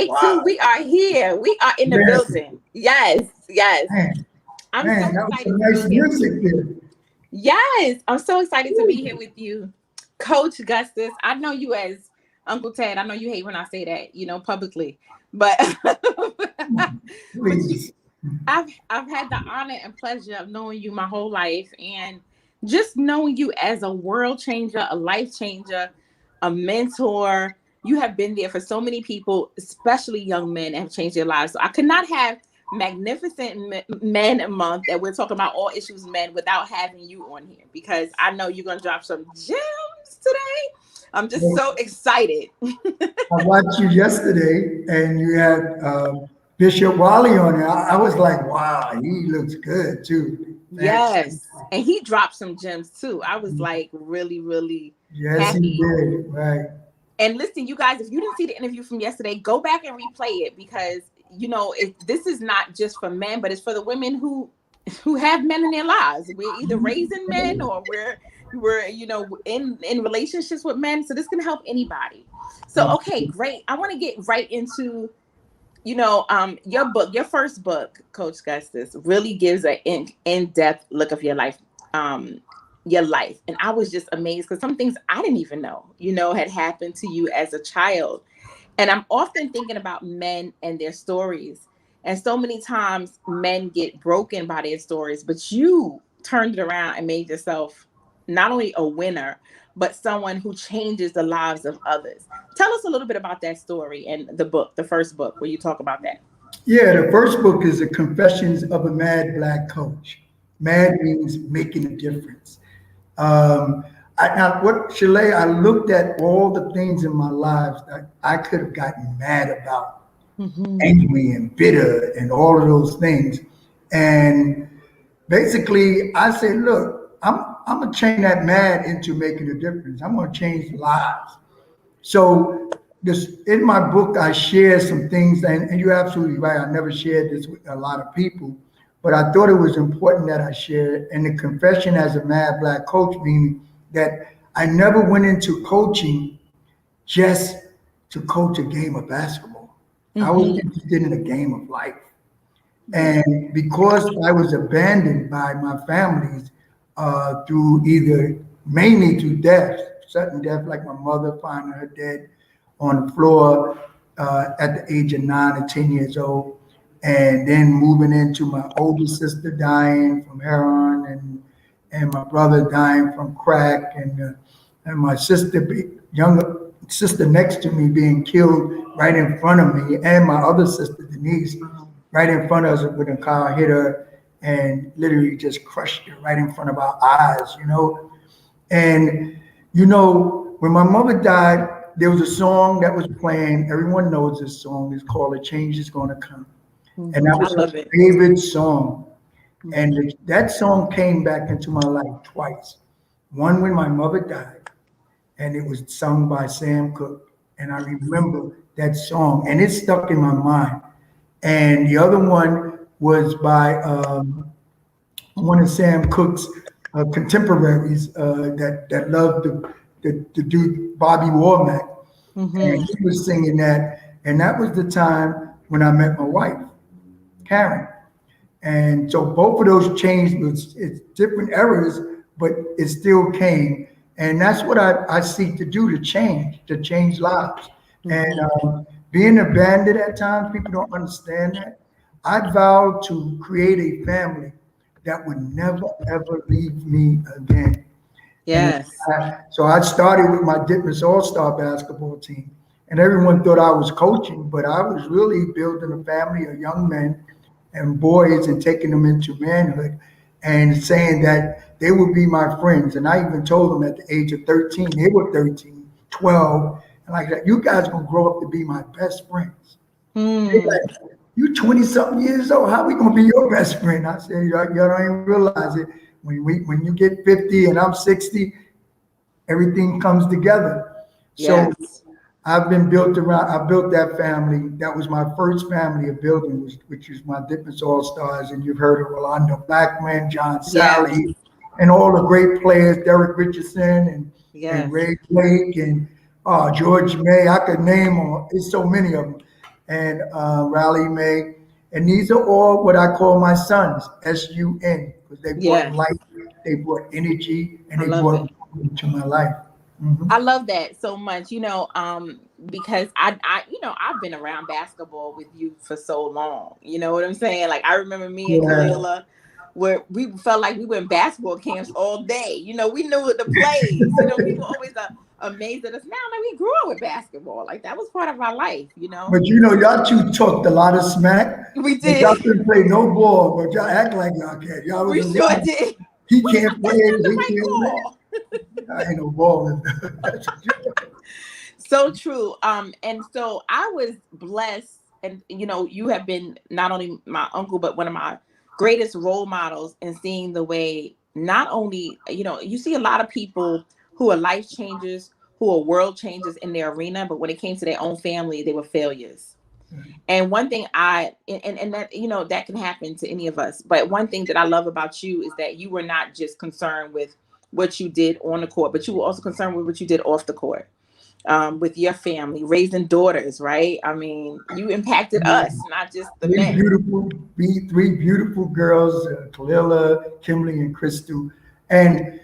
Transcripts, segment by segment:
Take two. We are here. We are in the building. Yes. Man, I'm man, so that was excited some to nice be here. music there. Yes, I'm so excited to be here with you, Coach Gustus. I know you as Uncle Ted. I know you hate when I say that, publicly, but but Please. I've had the honor and pleasure of knowing you my whole life, and just knowing you as a world changer, a life changer, a mentor. You have been there for so many people, especially young men, and have changed their lives. So I could not have Magnificent Men Month that we're talking about all issues men without having you on here, because I know you're gonna drop some gems today. I'm just so excited. I watched you yesterday, and you had Bishop Wally on there. I was like, wow, he looks good too. Yes, and he dropped some gems too. I was like really, really Yes, he happy. did. Right. And listen, you guys, if you didn't see the interview from yesterday, go back and replay it, because this is not just for men, but it's for the women who have men in their lives. We're either raising men, or we're in relationships with men. So this can help anybody. So okay, great. I want to get right into your book. Your first book, Coach Gustus, really gives an in-depth look of your life. And I was just amazed, because some things I didn't even know had happened to you as a child. And I'm often thinking about men and their stories. And so many times men get broken by their stories, but you turned it around and made yourself not only a winner, but someone who changes the lives of others. Tell us a little bit about that story and the book, the first book, where you talk about that. Yeah, the first book is the Confessions of a Mad Black Coach. Mad means making a difference. I looked at all the things in my life that I could have gotten mad about, angry and bitter and all of those things. And basically I said, look, I'm gonna change that mad into making a difference. I'm gonna change lives. So this in my book, I share some things, and you're absolutely right. I never shared this with a lot of people, but I thought it was important that I shared. And the confession as a mad black coach, meaning that I never went into coaching just to coach a game of basketball. I was interested in a game of life. And because I was abandoned by my families mainly through death, sudden death, like my mother finding her dead on the floor at the age of 9 or 10 years old, and then moving into my older sister dying from heroin, and my brother dying from crack, and my younger sister next to me being killed right in front of me, and my other sister Denise right in front of us when a car hit her and literally just crushed her right in front of our eyes, And when my mother died, there was a song that was playing. Everyone knows this song. It's called "A Change Is Gonna Come," and that was her favorite song. And that song came back into my life twice. One when my mother died, and it was sung by Sam Cooke, and I remember that song, and it stuck in my mind. And the other one was by one of Sam Cooke's contemporaries that loved the dude Bobby Womack, and he was singing that, and that was the time when I met my wife, Karen. And so both of those changed. It's different eras, but it still came, and that's what I seek to do, to change lives. And being abandoned at times, people don't understand that. I vowed to create a family that would never ever leave me again. Yes. So I started with my Ditmas All-Star basketball team, and everyone thought I was coaching, but I was really building a family of young men and boys and taking them into manhood and saying that they would be my friends. And I even told them at the age of 13, they were 13, 12, and like that, you guys gonna grow up to be my best friends. Like, you 20 something years old, how we gonna be your best friend? I said, y'all don't even realize it. When you get 50 and I'm 60, everything comes together. Yes. So I built that family. That was my first family of building, which is my Ditmas All-Stars. And you've heard of Rolando Blackman, John Sally, and all the great players, Derek Richardson and Ray Blake and George May. I could name them. There's so many of them. and Raleigh May. And these are all what I call my sons, SUN, because they brought Yeah, life, they brought energy, and I they love it. brought into my life. Mhm. I love that so much, because I've been around basketball with you for so long. You know what I'm saying? Like I remember me and Yeah. Kalila, where we felt like we were in basketball camps all day. We knew the plays. People always are amazed at us now. Like we grew up with basketball. Like that was part of our life. But y'all two talked a lot of smack, We but y'all did. couldn't play no ball, but y'all act like y'all can. Y'all was We sure around. did. He We can't thought play, that's not the he right can't play. call. I ain't no ball. That's a joke. So true. And so I was blessed, and you have been not only my uncle, but one of my greatest role models in seeing the way not only, you see a lot of people who are life changers, who are world changers in their arena, but when it came to their own family, they were failures. And one thing and that, that can happen to any of us. But one thing that I love about you is that you were not just concerned with what you did on the court, but you were also concerned with what you did off the court, with your family, raising daughters, right? I mean, you impacted us, not just the men. Three beautiful girls, Kalila, Kimberly, and Crystal. And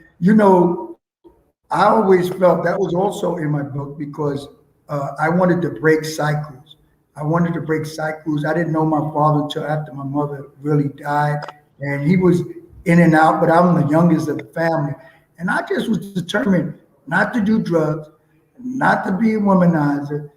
I always felt that was also in my book because I wanted to break cycles. I wanted to break cycles. I didn't know my father until after my mother really died, and he was in and out. But I'm the youngest of the family, and I just was determined not to do drugs, not to be a womanizer,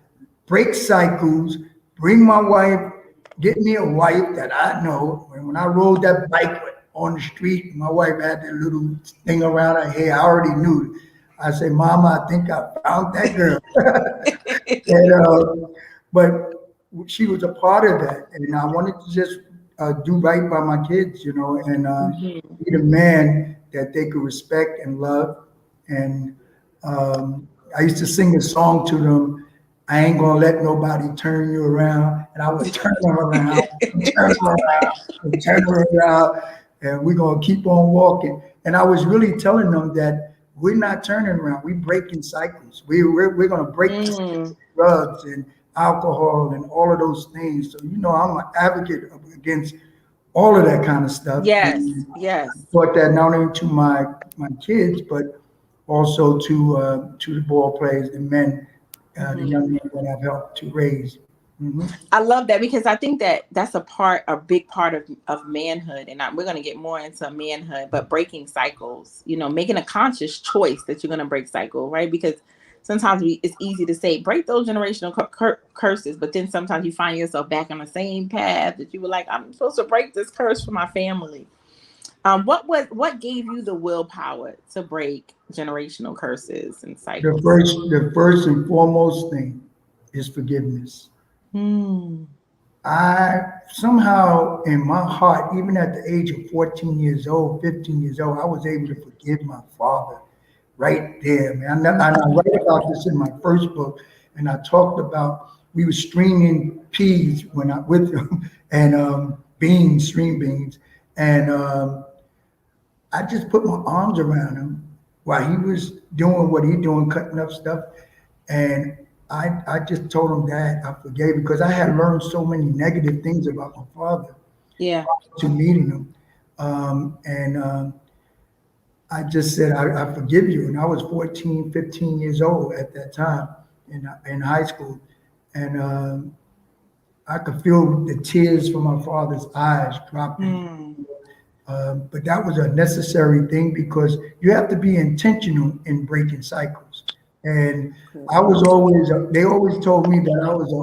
break cycles, bring my wife, get me a wife that I know. When I rode that bike on the street, my wife had that little thing around her hair. I already knew it. I said, Mama, I think I found that girl. and but she was a part of that, and I wanted to just do right by my kids, and Mhm. be the man that they could respect and love. And I used to sing a song to them. I ain't gonna let nobody turn you around, and I would turn them around, and turn them around, and turn them around, and we're gonna keep on walking. And I was really telling them that we're not turning around. We're breaking cycles. We're gonna break the cycle Mm. of drugs and alcohol and all of those things. So I'm an advocate against all of that kind of stuff. Yes, And yes. taught that not only to my kids, but also to the ball players, the men, the Mhm. young men that I've helped to raise. Hmm. I love that because I think that that's a big part of manhood, and we're going to get more into manhood, but breaking cycles, making a conscious choice that you're going to break cycle, right? Because sometimes it's easy to say break those generational curses, but then sometimes you find yourself back on the same path that you were like, I'm supposed to break this curse for my family. What gave you the willpower to break generational curses and The cycles? first, the first and foremost thing is forgiveness. Hmm. I somehow in my heart, even at the age of 14 years old, 15 years old, I was able to forgive my father right there, man. And I write about this in my first book, and I talked about we were stringing peas when I with him, and beans, string beans, and I just put my arms around him while he was doing what he doing, cutting up stuff, and I just told him that I forgave because I had learned so many negative things about my father Yeah. to meeting him, and I just said, I forgive you. And I was 14, 15 years old at that time in high school. And I could feel the tears from my father's eyes dropping. Hmm. But that was a necessary thing because you have to be intentional in breaking cycles. And I was always, they always told me that I was a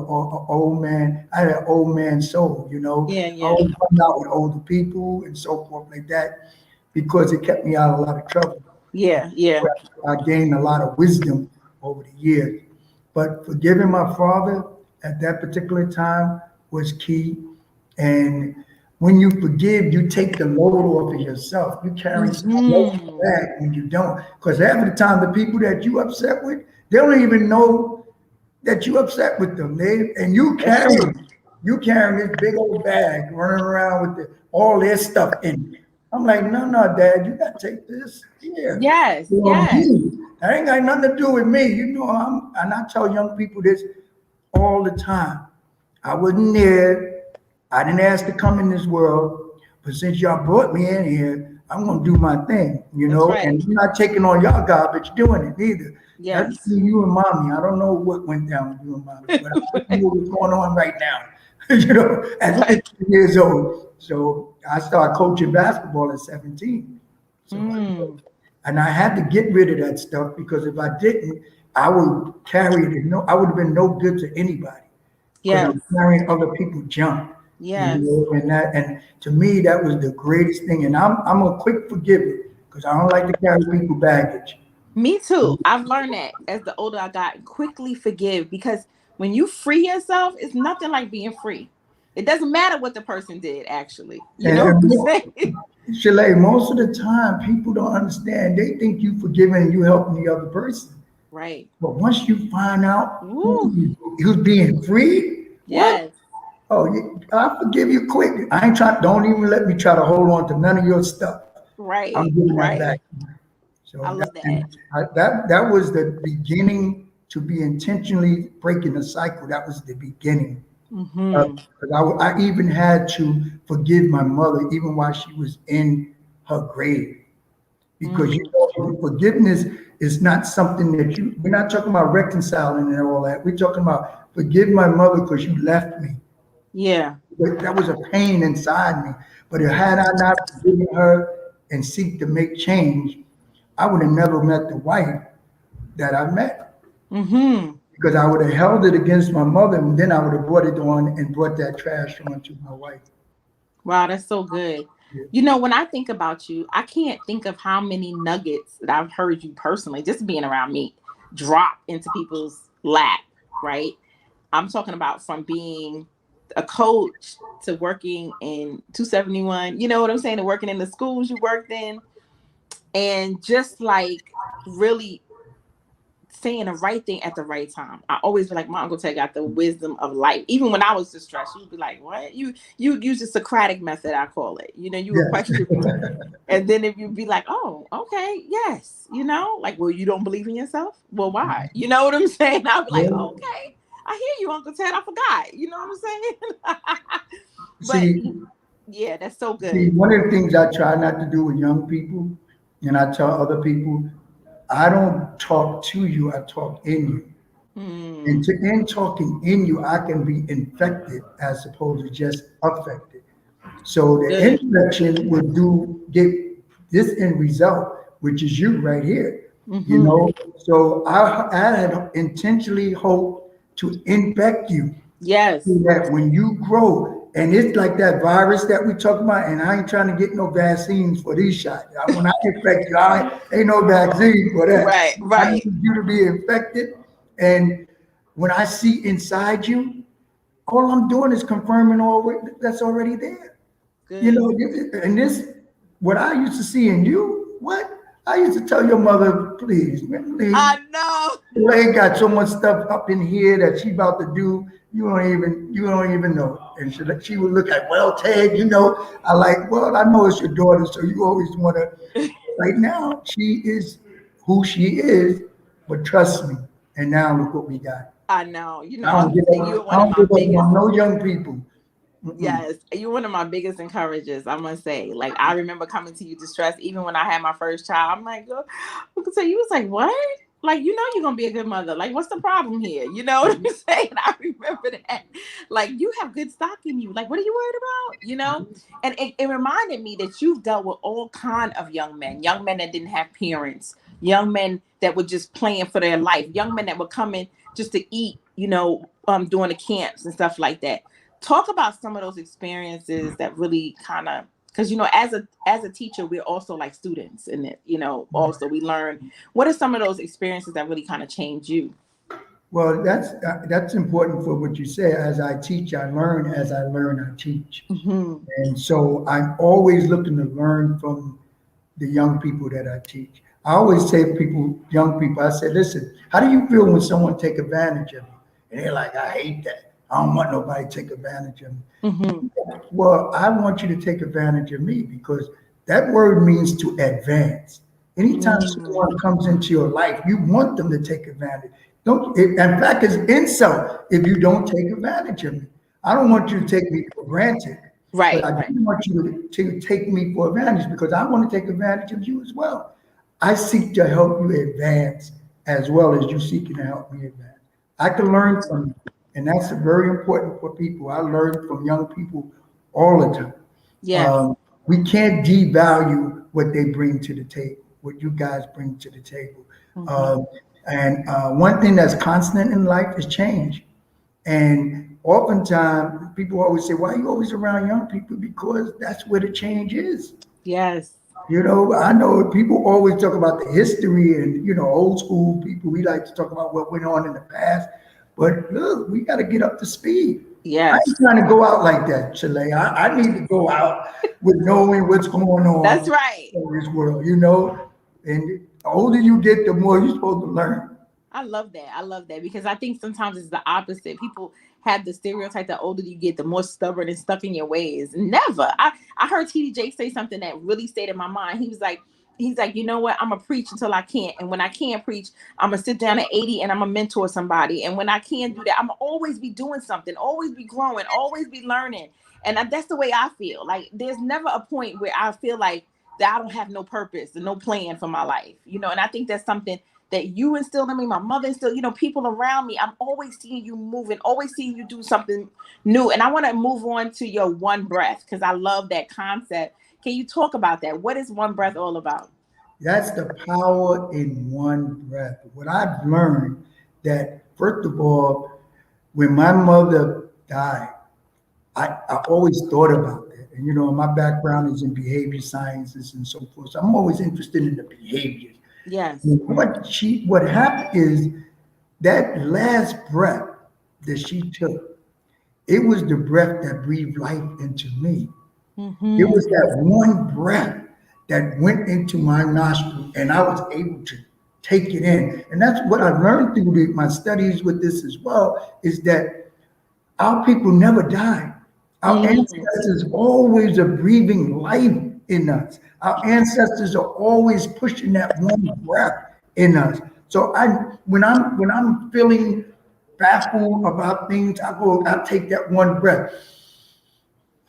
old man. I had an old man soul. Yeah, I yeah. always hung out with older people and so forth like that because it kept me out of a lot of trouble. Yeah, yeah. I gained a lot of wisdom over the years. But forgiving my father at that particular time was key. And when you forgive, you take the load off of yourself. You carry some load Hmm. back when you don't. Because half of the time, the people that you upset with, they don't even know that you upset with them. And That's true. you carrying this big old bag, running around with all their stuff in it. I'm like, no, Dad, you gotta take this here. Yes, For yes. me. That ain't got nothing to do with me. And I tell young people this all the time. I wasn't there. I didn't ask to come in this world, but since y'all brought me in here, I'm gonna do my thing, That's right. and I'm not taking on y'all garbage doing it either. That's Yes. between you and mommy. I don't know what went down with you and mommy, but I know what's going on right now. At Right. 15 years old. So I started coaching basketball at 17. So Mm. and I had to get rid of that stuff because if I didn't, I would carry it. I would have been no good to anybody because Yes. I'm carrying other people's junk. Yes. And to me that was the greatest thing. And I'm a quick forgiver because I don't like to carry people baggage. Me too. I've learned that as the older I got, quickly forgive, because when you free yourself, it's nothing like being free. It doesn't matter what the person did, actually. You know what And I'm saying? Chalet, most of the time people don't understand. They think you forgiving and you helping the other person. Right. But once you find out Woo. who's being freed, what? Yes. Oh, I forgive you quick. I ain't trying. Don't even let me try to hold on to none of your stuff. I'm Right. giving that Right. back. I So love that. that was the beginning to be intentionally breaking the cycle. That was the beginning. Mm-hmm. 'Cause I even had to forgive my mother even while she was in her grave. Because Mm. forgiveness is not something that we're not talking about reconciling and all that. We're talking about forgive my mother because you left me. Yeah. That was a pain inside me. But had I not forgiven her and seek to make change, I would have never met the wife that I met. Mm-hmm. Because I would have held it against my mother and then I would have brought it on and brought that trash on to my wife. Wow, that's so good. You know, when I think about you, I can't think of how many nuggets that I've heard you personally, just being around me, drop into people's lap, right? I'm talking about from being a coach to working in 271, you know what I'm saying, to working in the schools you worked in, and just like really saying the right thing at the right time. I always be like, my Uncle Ted got the wisdom of life. Even when I was distressed, you'd be like, what? You use the Socratic method, I call it. You know, you would Yes. question me. And then if you'd be like, oh, okay, yes, you know, like, well, you don't believe in yourself? Well, why? You know what I'm saying? I'd be like, Yeah. oh, okay, I hear you, Uncle Ted. I forgot. You know what I'm saying? But See, yeah, that's so See, good. one of the things I try not to do with young people, and I tell other people, I don't talk to you, I talk in you. And Hmm. in talking in you, I can be infected as opposed to just affected. So the Good. infection would get this end result, which is you right here. Hmm. So I had intentionally hoped to infect you Yes. that when you grow, and it's like that virus that we talk about, and I ain't trying to get no vaccines for these shots. When I infect you, ain't no vaccine for that. Right. I Right. need you to be infected. And when I see inside you, all I'm doing is confirming all that's already there. Good. And this, what I used to see in you, what? I used to tell your mother, please, please, I know. Lay got so much stuff up in here that she about to do. You don't even know. And she would look at, well, Ted, I like, well, I know it's your daughter, so you always want to. Right now, she is who she is, but trust me. And now look what we got. I know. You know, I don't Uncle give Ted, up. you're I one of don't my give up biggest. on no young people. Mm-mm. Yes, you're one of my biggest encouragers, I must say. Like, I remember coming to you distressed, even when I had my first child. I'm like, oh, Uncle Ted, you was like, what? Like, you know, you're gonna be a good mother. Like, what's the problem here? You know what I'm saying? I remember that. Like, you have good stock in you. Like, what are you worried about? You know? And it reminded me that you've dealt with all kind of young men that didn't have parents, young men that were just playing for their life, young men that were coming just to eat, during the camps and stuff like that. Talk about some of those experiences that really kind of, because as a teacher, we're also like students in it. Also we learn. What are some of those experiences that really kind of change you? Well, that's important for what you say. As I teach, I learn. As I learn, I teach. Hmm. And so I'm always looking to learn from the young people that I teach. I always say to young people, I say, listen, how do you feel when someone take advantage of you? And they're like, I hate that. I don't want nobody to take advantage of me. Hmm. Well, I want you to take advantage of me because that word means to advance. Anytime Hmm. someone comes into your life, you want them to take advantage. Don't. In fact, it's insult if you don't take advantage of me. I don't want you to take me for granted, but Right, I right. do want you to take me for advantage because I want to take advantage of you as well. I seek to help you advance as well as you seeking to help me advance. I can learn from you, and that's very important for people. I learn from young people all the time. Yes. We can't devalue what they bring to the table, what you guys bring to the table. Mhm. Um, and one thing that's constant in life is change. And oftentimes, people always say, "Why are you always around young people?" Because that's where the change is. Yes. You know, I know people always talk about the history and, old school people. We like to talk about what went on in the past. But look, we got to get up to speed. I Yes. ain't trying to go out like that, Chile. I need to go out with knowing what's going That's on right. in this world. And the older you get, the more you're supposed to learn. I love that. I love that because I think sometimes it's the opposite. People have the stereotype that older you get, the more stubborn and stuck in your ways. Never. I heard TDJ say something that really stayed in my mind. He's like, you know what? I'm gonna preach until I can't, and when I can't preach, I'm gonna sit down at 80 and I'm gonna mentor somebody. And when I can't do that, I'm gonna always be doing something, always be growing, always be learning. And that's the way I feel. Like there's never a point where I feel like that I don't have no purpose and no plan for my life. And I think that's something that you instilled in me, my mother instilled, people around me. I'm always seeing you moving, always seeing you do something new. And I want to move on to your one breath because I love that concept. Can you talk about that? What is one breath all about? That's the power in one breath. What I've learned that, first of all, when my mother died, I always thought about that. And my background is in behavior sciences and so forth. So I'm always interested in the behaviors. Yes. What happened is that last breath that she took, it was the breath that breathed life into me. It Mm-hmm. was that one breath that went into my nostril and I was able to take it in. And that's what I learned through my studies with this as well, is that our people never die. Our Mm-hmm. ancestors always are breathing life in us. Our ancestors are always pushing that one breath in us. So when I'm feeling baffled about things, I take that one breath.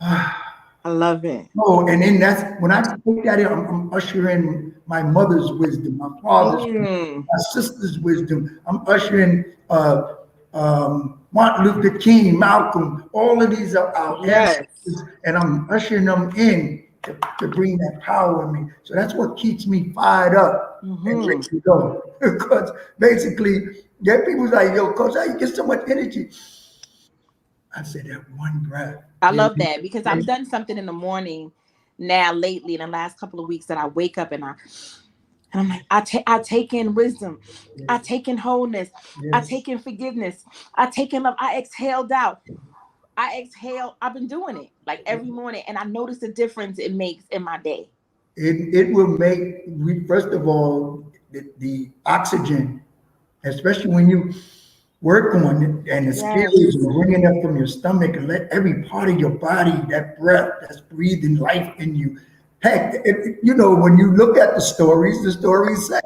I love it. Oh, and then that's when I take that in, I'm ushering my mother's wisdom, my father's wisdom, Mm. my sister's wisdom. I'm ushering Martin Luther King, Malcolm, all of these are our Yes. ancestors, and I'm ushering them in to bring that power in me. So that's what keeps me fired up and ready Mm-hmm. to go. Because basically, there people's like, yo, coach, how you get so much energy? I said that one breath. I love that because I've done something in the morning now lately in the last couple of weeks that I wake up and I'm like, I take in wisdom. I Yes, take in wholeness. I yes. take in forgiveness. I take in love. I exhale doubt. I exhale. I've been doing it like every morning. And I notice the difference it makes in my day. It will make, first of all, the oxygen, especially when you work on it and the skills Yes. and bringing up from your stomach and let every part of your body, that breath that's breathing life in you. Heck, when you look at the stories say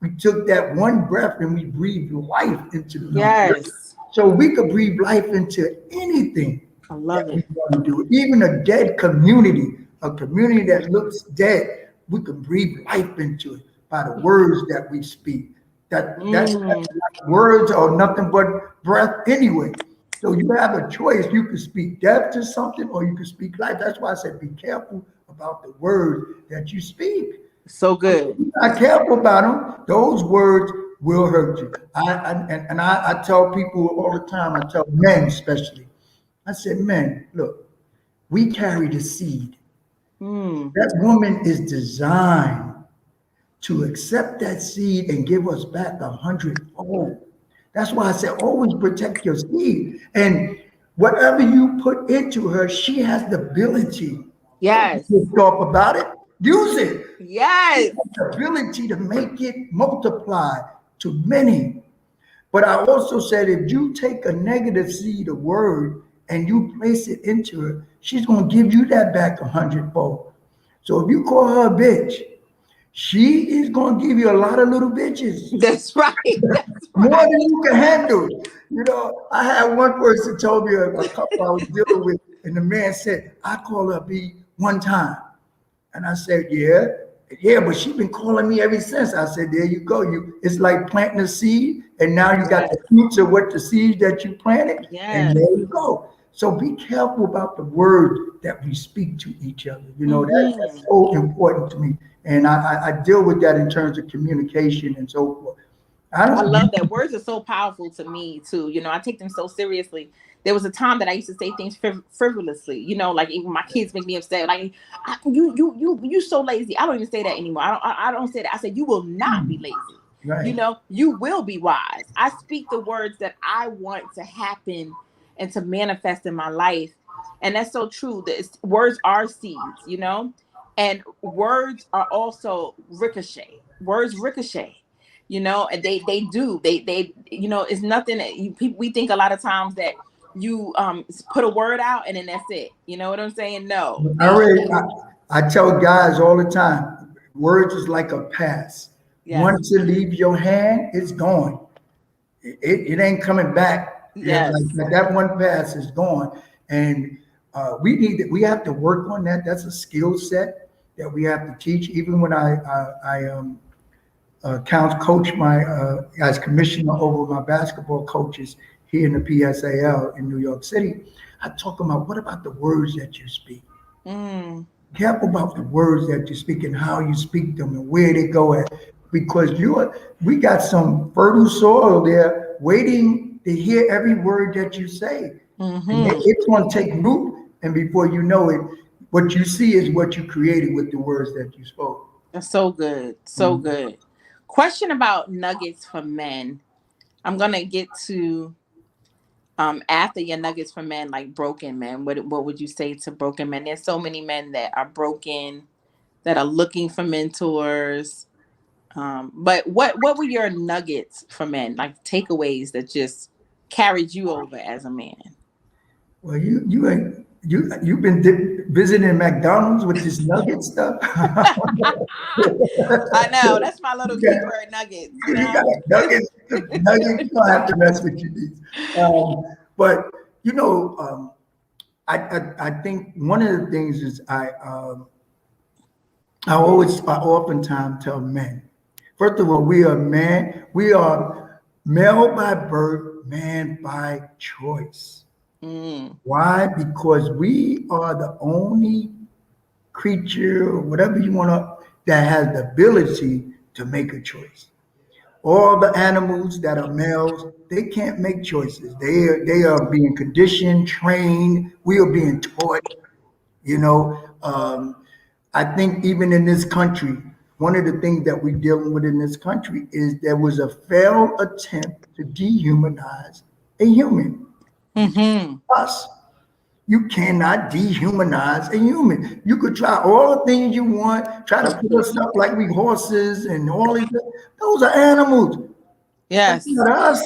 we took that one breath and we breathed life into the lungs. Yes. So we could breathe life into anything I that love we it. want to do. Even a community that looks dead, we can breathe life into it by the words that we speak. That's Mm. words are nothing but breath anyway. So you have a choice. You can speak death to something or you can speak life. That's why I said be careful about the words that you speak. So good. Not careful about them, those words will hurt you. I tell people all the time, I tell men especially, I said, men, look, we carry the seed. Mm. That woman is designed to accept that seed and give us back 100-fold. That's why I said always protect your seed. And whatever you put into her, she has the ability. Don't Yes. just talk about it. Use it. She Yes. has the ability to make it multiply to many. But I also said if you take a negative seed, a word, and you place it into her, she's going to give you that back 100-fold. So if you call her a bitch, she is going to give you a lot of little bitches. That's right. That's More right. than you can handle. You know, I had one person told me a couple I was dealing with, and the man said, I call her B one time. And I said, yeah, but she's been calling me ever since. I said, there you go. It's like planting a seed, and now you got the fruits of what the seed that you planted, and Yes. there you go. So be careful about the words that we speak to each other. You know, that's so important to me. And I deal with that in terms of communication and so forth. I love that. Words are so powerful to me too. You know, I take them so seriously. There was a time that I used to say things frivolously. You know, like even my kids make me upset. Like, you so lazy. I don't even say that anymore. I don't say that. I say you will not be lazy. Right. You know, you will be wise. I speak the words that I want to happen and to manifest in my life, and that's so true. Words are seeds. You know, and words are also ricochet. Words ricochet. You know, and they do you know, it's nothing that we think a lot of times that you put a word out and then that's it. You know what I'm saying? No, I tell guys all the time, words is like a pass. yes, Once it leaves your hand, it's gone. It ain't coming back. yes, Like that one pass is gone. And we have to work on that. That's a skill set that we have to teach. Even when I coach my as commissioner over my basketball coaches here in the PSAL in New York City, I talk about what about the words that you speak. Careful about the words that you speak and how you speak them and where they go at, because we got some fertile soil there waiting to hear every word that you say, and it's going to take root. And before you know it, what you see is what you created with the words that you spoke. that's so good, so good. Question about nuggets for men. I'm gonna get to after your nuggets for men, like broken men. What would you say to broken men? There's so many men that are broken, that are looking for mentors. But what were your nuggets for men, like takeaways that just carried you over as a man? Well, you've been visiting McDonald's with this nugget stuff. I know that's my little You keyword nuggets. You got know, nuggets. Nuggets. You don't have to mess with your needs. But you know, I think one of the things is I oftentimes tell men. First of all, we are man. We are male by birth, man by choice. Why? Because we are the only creature, or whatever you want to, that has the ability to make a choice. All the animals that are males, they can't make choices. They are being conditioned, trained. We are being taught. You know, I think even in this country, one of the things that we're dealing with in this country is there was a failed attempt to dehumanize a human. Us. You cannot dehumanize a human. You could try all the things you want, try to put us up like we horses and all these. Those are animals. That's yes, not us.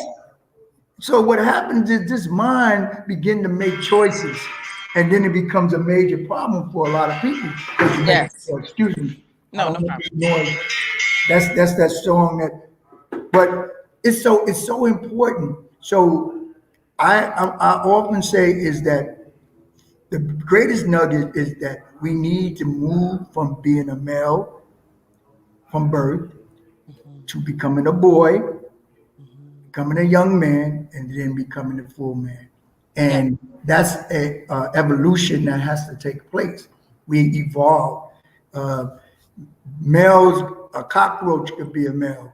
So what happens is this mind begin to make choices, and then it becomes a major problem for a lot of people. yes. Excuse me. I No, don't no make problem. this noise. That's that song that. But it's so important. So I often say is that the greatest nugget is that we need to move from being a male from birth to becoming a boy, becoming a young man, and then becoming a full man. Yeah. And that's a evolution that has to take place. We evolve. Uh, Males, a cockroach could be a male.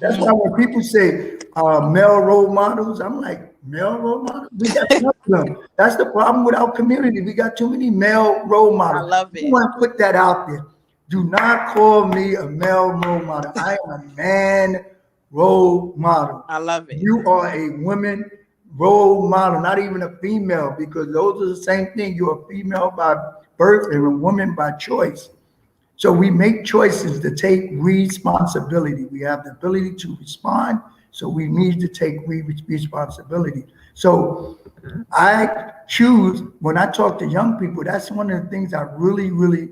That's why when people say male role models, I'm like, male role models? We got enough of them. That's the problem with our community. We got too many male role I models. love You it. want to put that out there. Do not call me a male role model. I am a man role model. I love it. You are a woman role model, not even a female, because those are the same thing. You're a female by birth and a woman by choice. So we make choices to take responsibility. We have the ability to respond, so we need to take responsibility. So I choose, when I talk to young people, that's one of the things I really, really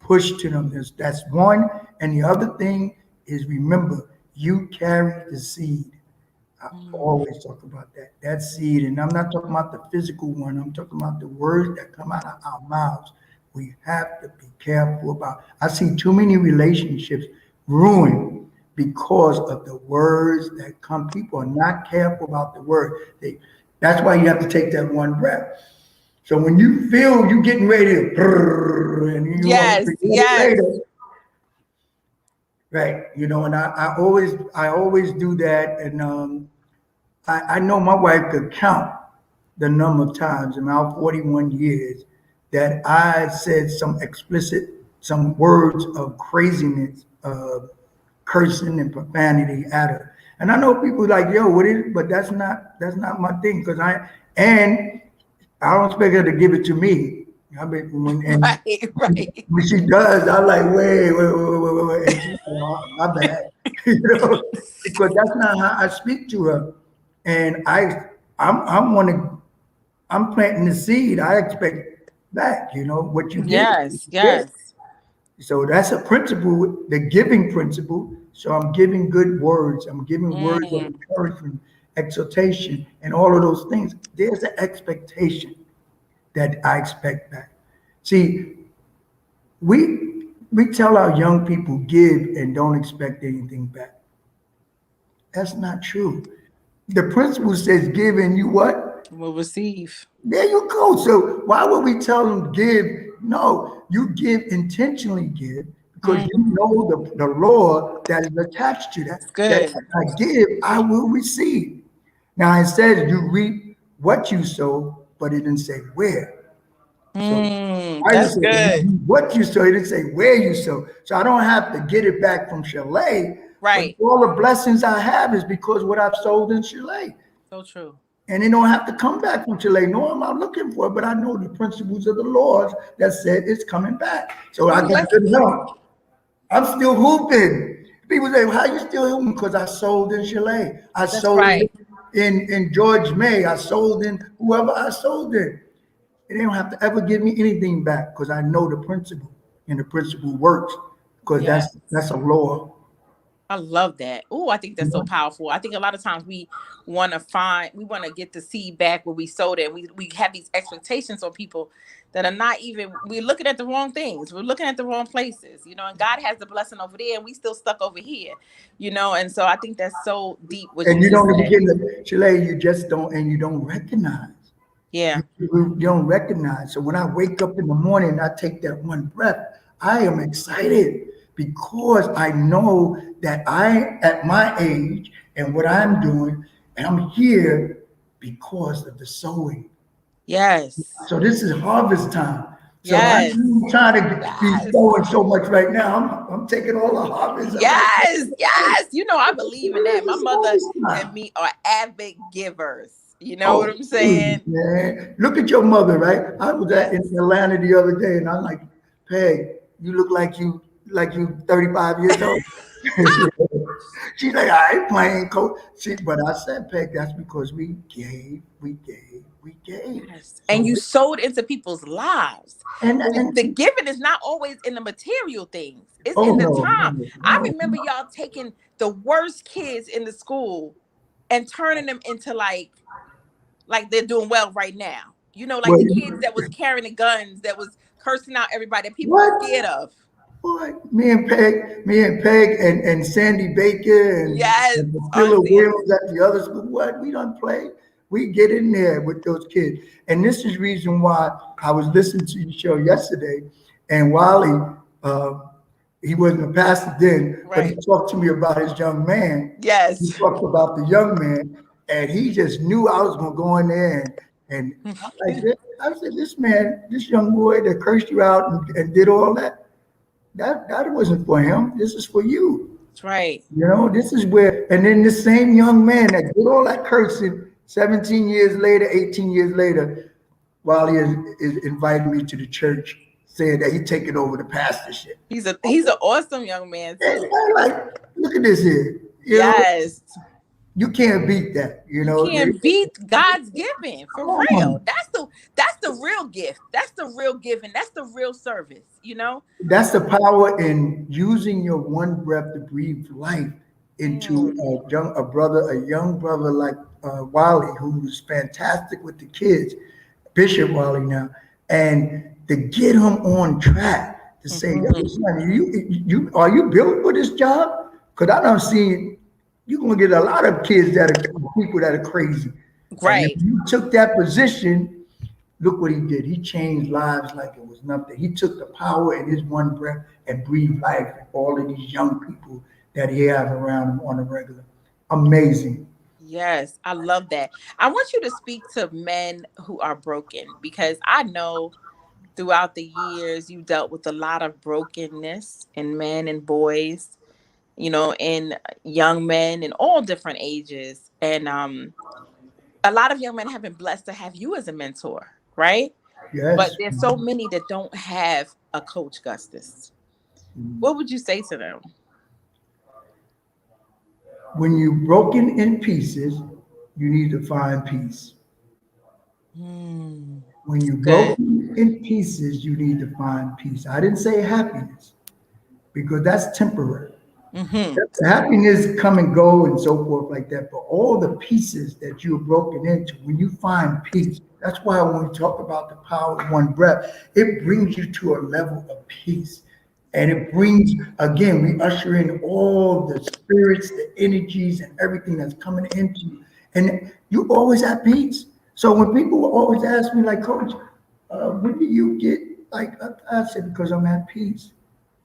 push to them. That's one. And the other thing is, remember, you carry the seed. I always talk about that seed. And I'm not talking about the physical one. I'm talking about the words that come out of our mouths. We have to be careful about. I see too many relationships ruined because of the words that come. People are not careful about the word. That's why you have to take that one breath. So when you feel you getting ready to, and you yes, later, right? You know, and I always do that, and I know my wife could count the number of times in our 41 years that I said some words of craziness, cursing and profanity at her. And I know people like, yo, what is it? But that's not my thing, because and I don't expect her to give it to me. I mean, when she does, I'm like, wait. And she's like, oh, my bad. You know, because that's not how I speak to her. And I'm planting the seed. I expect back, you know, what you give. Yes. So that's a principle, the giving principle. So I'm giving good words. I'm giving words of encouragement, exhortation, and all of those things. There's an expectation that I expect back. See, we tell our young people give and don't expect anything back. That's not true. The principle says give and you what? Will receive. There you go. So why would we tell them give? No, you give, intentionally give, because you know the law that is attached to that. Good. That I give, I will receive. Now it says you reap what you sow, but it didn't say where. So That's said, good. what you sow, it didn't say where you sow. So I don't have to get it back from Chalet. Right. But all the blessings I have is because what I've sold in Chalet. So true. And they don't have to come back from Chalet. No, I'm not looking for it, but I know the principles of the laws that said it's coming back. So I got good help. I'm still hooping. People say, how you still hooping? Because I sold in Chalet. I sold in George May. I sold in whoever I sold in. And they don't have to ever give me anything back because I know the principle, and the principle works, because that's a law. I love that. Oh, I think that's so powerful. I think a lot of times we want to get the seed back where we sowed it. We have these expectations on people that are not even, we're looking at the wrong things. We're looking at the wrong places, you know, and God has the blessing over there and we still stuck over here, you know? And so I think that's so deep. And you don't begin to, Chalet, you just don't, and you don't recognize. Yeah. You don't recognize. So when I wake up in the morning and I take that one breath, I am excited because I know that I, at my age and what I'm doing, and I'm here because of the sowing. Yes. So this is harvest time. So I'm trying to be sowing so much right now. I'm taking all the harvest. Yes. You know, I believe in that. My mother and me are avid givers. You know what I'm saying? Man. Look at your mother, right? I was in Atlanta the other day, and I'm like, Peg, you look like you 35 years old. She's like, I ain't playing, coach. But I said, Peg, that's because we gave. Yes. And you sowed into people's lives. And the giving is not always in the material things. It's in the time. I remember y'all taking the worst kids in the school and turning them into like they're doing well right now. You know, like the kids that was carrying the guns, that was cursing out everybody that people were scared of. Boy, me and Peg and Sandy Baker and Priscilla Williams at the other school. What? We don't play. We get in there with those kids. And this is the reason why I was listening to your show yesterday, and Wally, he wasn't a pastor then, but he talked to me about his young man. Yes. He talked about the young man, and he just knew I was going to go in there and I said, this young boy that cursed you out and did all that wasn't for him. This is for you. That's right. You know, this is where, and then the same young man that did all that cursing 17 years later, 18 years later, while he is inviting me to the church, saying that he's taking over the pastorship. He's an awesome young man too. Like, look at this here. You know? you can't beat that. You You know, can't beat God's giving, for come real. on. That's the real gift. That's the real giving. That's the real service, you know? That's the power in using your one breath to breathe life into Mm, a young brother like Wally, who's fantastic with the kids, Bishop Wally now, and to get him on track to say, "Yo, mhm. son, you are you built for this job?" Because I don't see you're gonna get a lot of kids that are people that are crazy, and if Right. you took that position. Look what he did. He changed lives like it was nothing. He took the power in his one breath and breathed life in all of these young people that he has around him on a regular. Amazing. Yes, I love that. I want you to speak to men who are broken because I know throughout the years you dealt with a lot of brokenness in men and boys, you know, in young men in all different ages. And a lot of young men have been blessed to have you as a mentor, right? But Yes. there's so many that don't have a Coach Gustus. What would you say to them? When you're broken in pieces, you need to find peace. Hmm. When you're Good. broken in pieces, you need to find peace. I didn't say happiness because that's temporary. Mm-hmm. Happiness come and go and so forth like that, but all the pieces that you're broken into, when you find peace, that's why when we talk about the power of one breath, it brings you to a level of peace. And it brings, again, we usher in all the spirits, the energies, and everything that's coming into you. And you always have peace. So when people always ask me, like, Coach, when do you get, like, I said, because I'm at peace.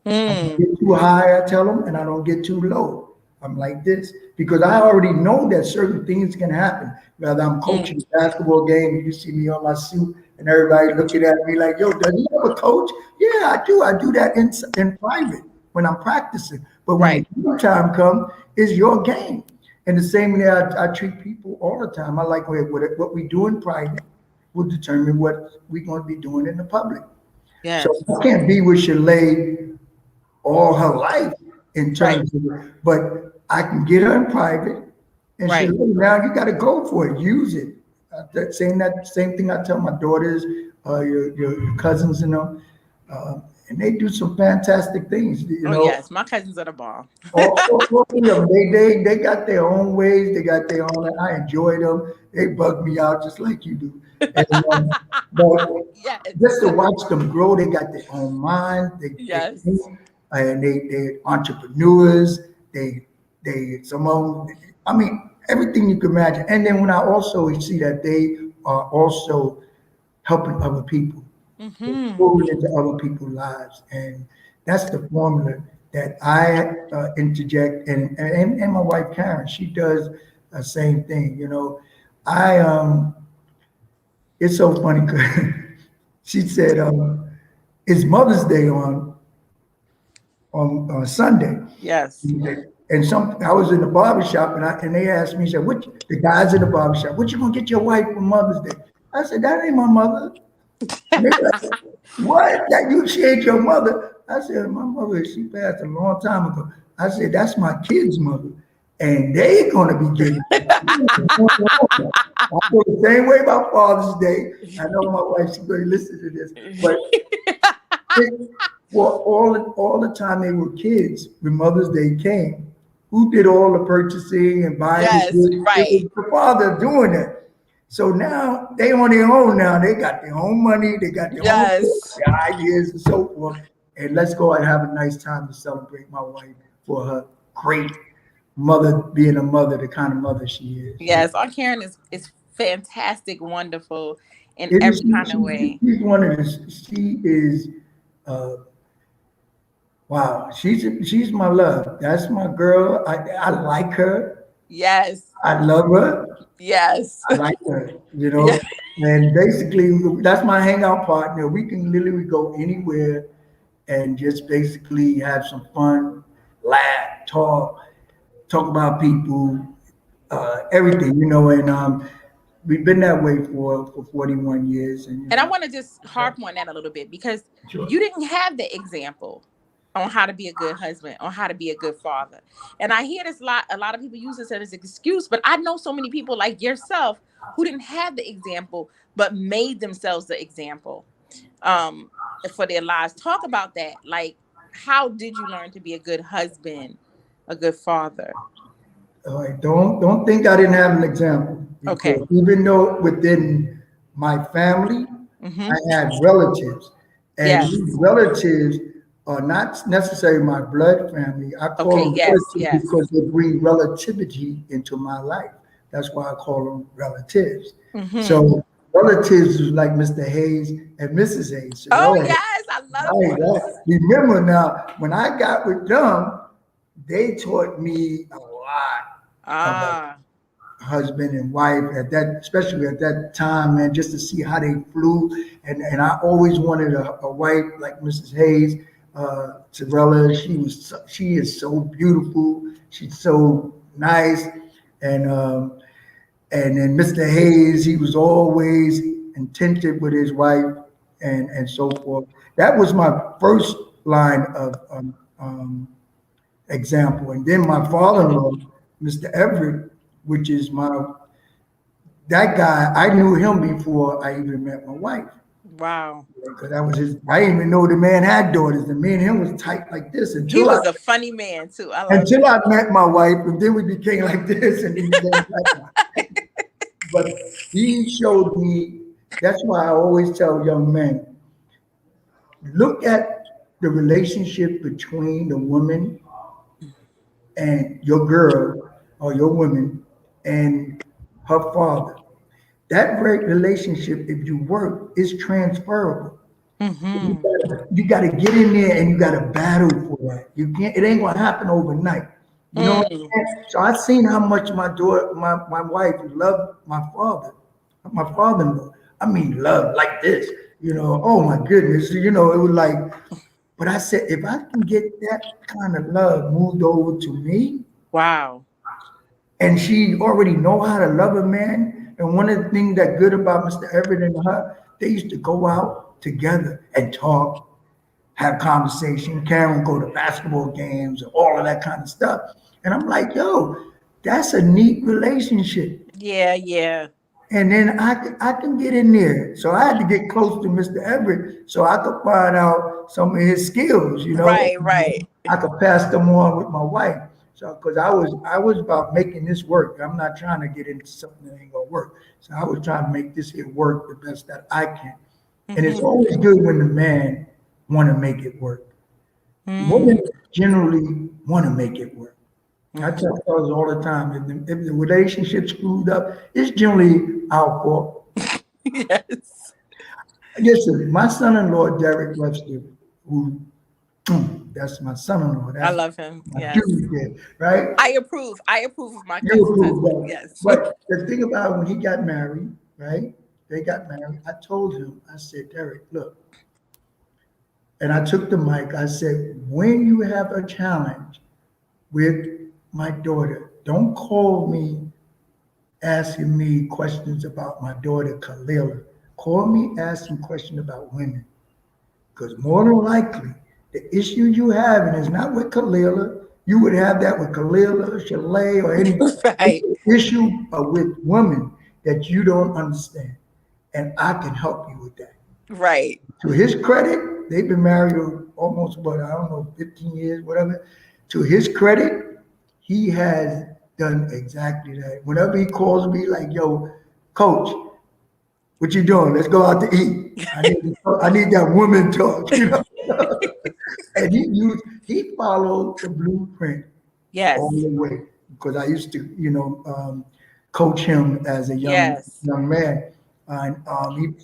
I don't Mm. get too high, I tell them, and I don't get too low. I'm like this because I already know that certain things can happen. Whether I'm Mm. coaching a basketball game and you see me on my suit and everybody looking at me like, yo, does he have a coach? Yeah, I do. I do that in private when I'm practicing. But when the Right. game time comes, it's your game. And the same way I treat people all the time. I like what we do in private will determine what we're going to be doing in the public. So Yes. I can't be with Shalay all her life in Right. terms of it. But I can get her in private and she Right. now you got to go for it, use it. That same thing I tell my daughters, your cousins, and they do some fantastic things, Oh yes, my cousins are the bomb. all of them, they got their own ways, they got their own. I enjoy them. They bug me out just like you do. And, but Yes. just to watch them grow, they got their own mind. They think, Yes. and they entrepreneurs. Some of them. I mean, everything you can imagine. And then when I also see that they are also helping other people, Mm-hmm. pouring into other people's lives, and that's the formula that I interject. And my wife Karen, she does the same thing. I it's so funny 'cause she said it's Mother's Day on Sunday. Yes. And I was in the barber shop and they asked me, said, what the guys in the barber shop, what you gonna get your wife for Mother's Day? I said, that ain't my mother. And they like, what? She ain't your mother? I said, my mother, she passed a long time ago. I said, that's my kid's mother. And they gonna be getting I feel the same way about Father's Day. I know my wife, she's gonna listen to this, but well, all the time they were kids, when Mother's Day came, who did all the purchasing and buying the Yes. gifts? It Right. was the father doing it. So now they on their own now. They got their own money, they got their own Yes. their ideas and so forth. And let's go and have a nice time to celebrate my wife for her great mother, being a mother, the kind of mother she is. Yes. Our Karen is fantastic, wonderful in It is every kind of way. she's one of the she is uh wow, she's my love. That's my girl. I like her. Yes. I love her. Yes. I like her, Yeah. And basically that's my hangout partner. We can literally go anywhere and just basically have some fun, laugh, talk about people, everything, and we've been that way for 41 years, and And I want to just harp on that a little bit because sure. you didn't have the example. on how to be a good husband, on how to be a good father. And I hear this a lot of people use this as an excuse, but I know so many people like yourself who didn't have the example, but made themselves the example for their lives. Talk about that. Like, how did you learn to be a good husband, a good father? All right, don't think I didn't have an example, Okay. because even though within my family, Mm-hmm. I had relatives, and Yes. these relatives are not necessarily my blood family. I call Okay. them Yes. relatives Yes. because they bring relativity into my life. That's why I call them relatives. Mm-hmm. So relatives is like Mr. Hayes and Mrs. Hayes. So Oh y'all, yes, I love right, this. right. Remember now, when I got with them, they taught me a lot about Ah. husband and wife at that, especially at that time, man, just to see how they flew. And I always wanted a wife like Mrs. Hayes, Sorella. She is so beautiful. She's so nice. And then Mr. Hayes, he was always attentive with his wife and so forth. That was my first line of example. And then my father-in-law, Mr. Everett, which is that guy, I knew him before I even met my wife. Wow. Because that was I didn't even know the man had daughters. And me and him was tight like this He was a funny man too. I love until it. I met my wife, and then we became like this, and then we became like that. But he showed me, that's why I always tell young men, look at the relationship between the woman and your girl or your woman and her father. That great relationship, if you work, is transferable. Mm-hmm. You gotta get in there and you gotta battle for that. You can't, it ain't gonna happen overnight. You know what I'm Mm. saying? So I seen how much my wife loved my father-in-law. I mean, love like this, oh my goodness. It was like, but I said, if I can get that kind of love moved over to me, Wow. and she already know how to love a man. And one of the things that good about Mr. Everett and her, they used to go out together and talk, have conversation. Karen go to basketball games and all of that kind of stuff. And I'm like, yo, that's a neat relationship. Yeah, yeah. And then I can get in there. So I had to get close to Mr. Everett so I could find out some of his skills, Right, right. I could pass them on with my wife. So because I was about making this work. I'm not trying to get into something that ain't gonna work. So I was trying to make this here work the best that I can. And it's Mm-hmm. always good when the man want to make it work. Women Mm. generally want to make it work. I Mm-hmm. tell fellas all the time, if the relationship screwed up, it's generally our fault. Yes. Listen, my son-in-law, Derek Webster, who, that's my son-in-law, I that's love him. my Yes. dude there, right? I approve. I approve of my You cousin's approve husband. that. Yes. But the thing about when he got married, right? They got married. I told him, I said, Derek, look, and I took the mic. I said, when you have a challenge with my daughter, don't call me asking me questions about my daughter, Kalila. Call me asking questions about women. Because more than likely, the issue you having is not with Kalila. You would have that with Kalila, Chalet, or any Right. issue with women that you don't understand. And I can help you with that. Right. To his credit, they've been married almost, what, I don't know, 15 years, whatever. To his credit, he has done exactly that. Whenever he calls me, like, yo, coach, what you doing? Let's go out to eat. I need that woman talk. And he followed the blueprint all Yes. the way because I used to, coach him as a Yes. young man, and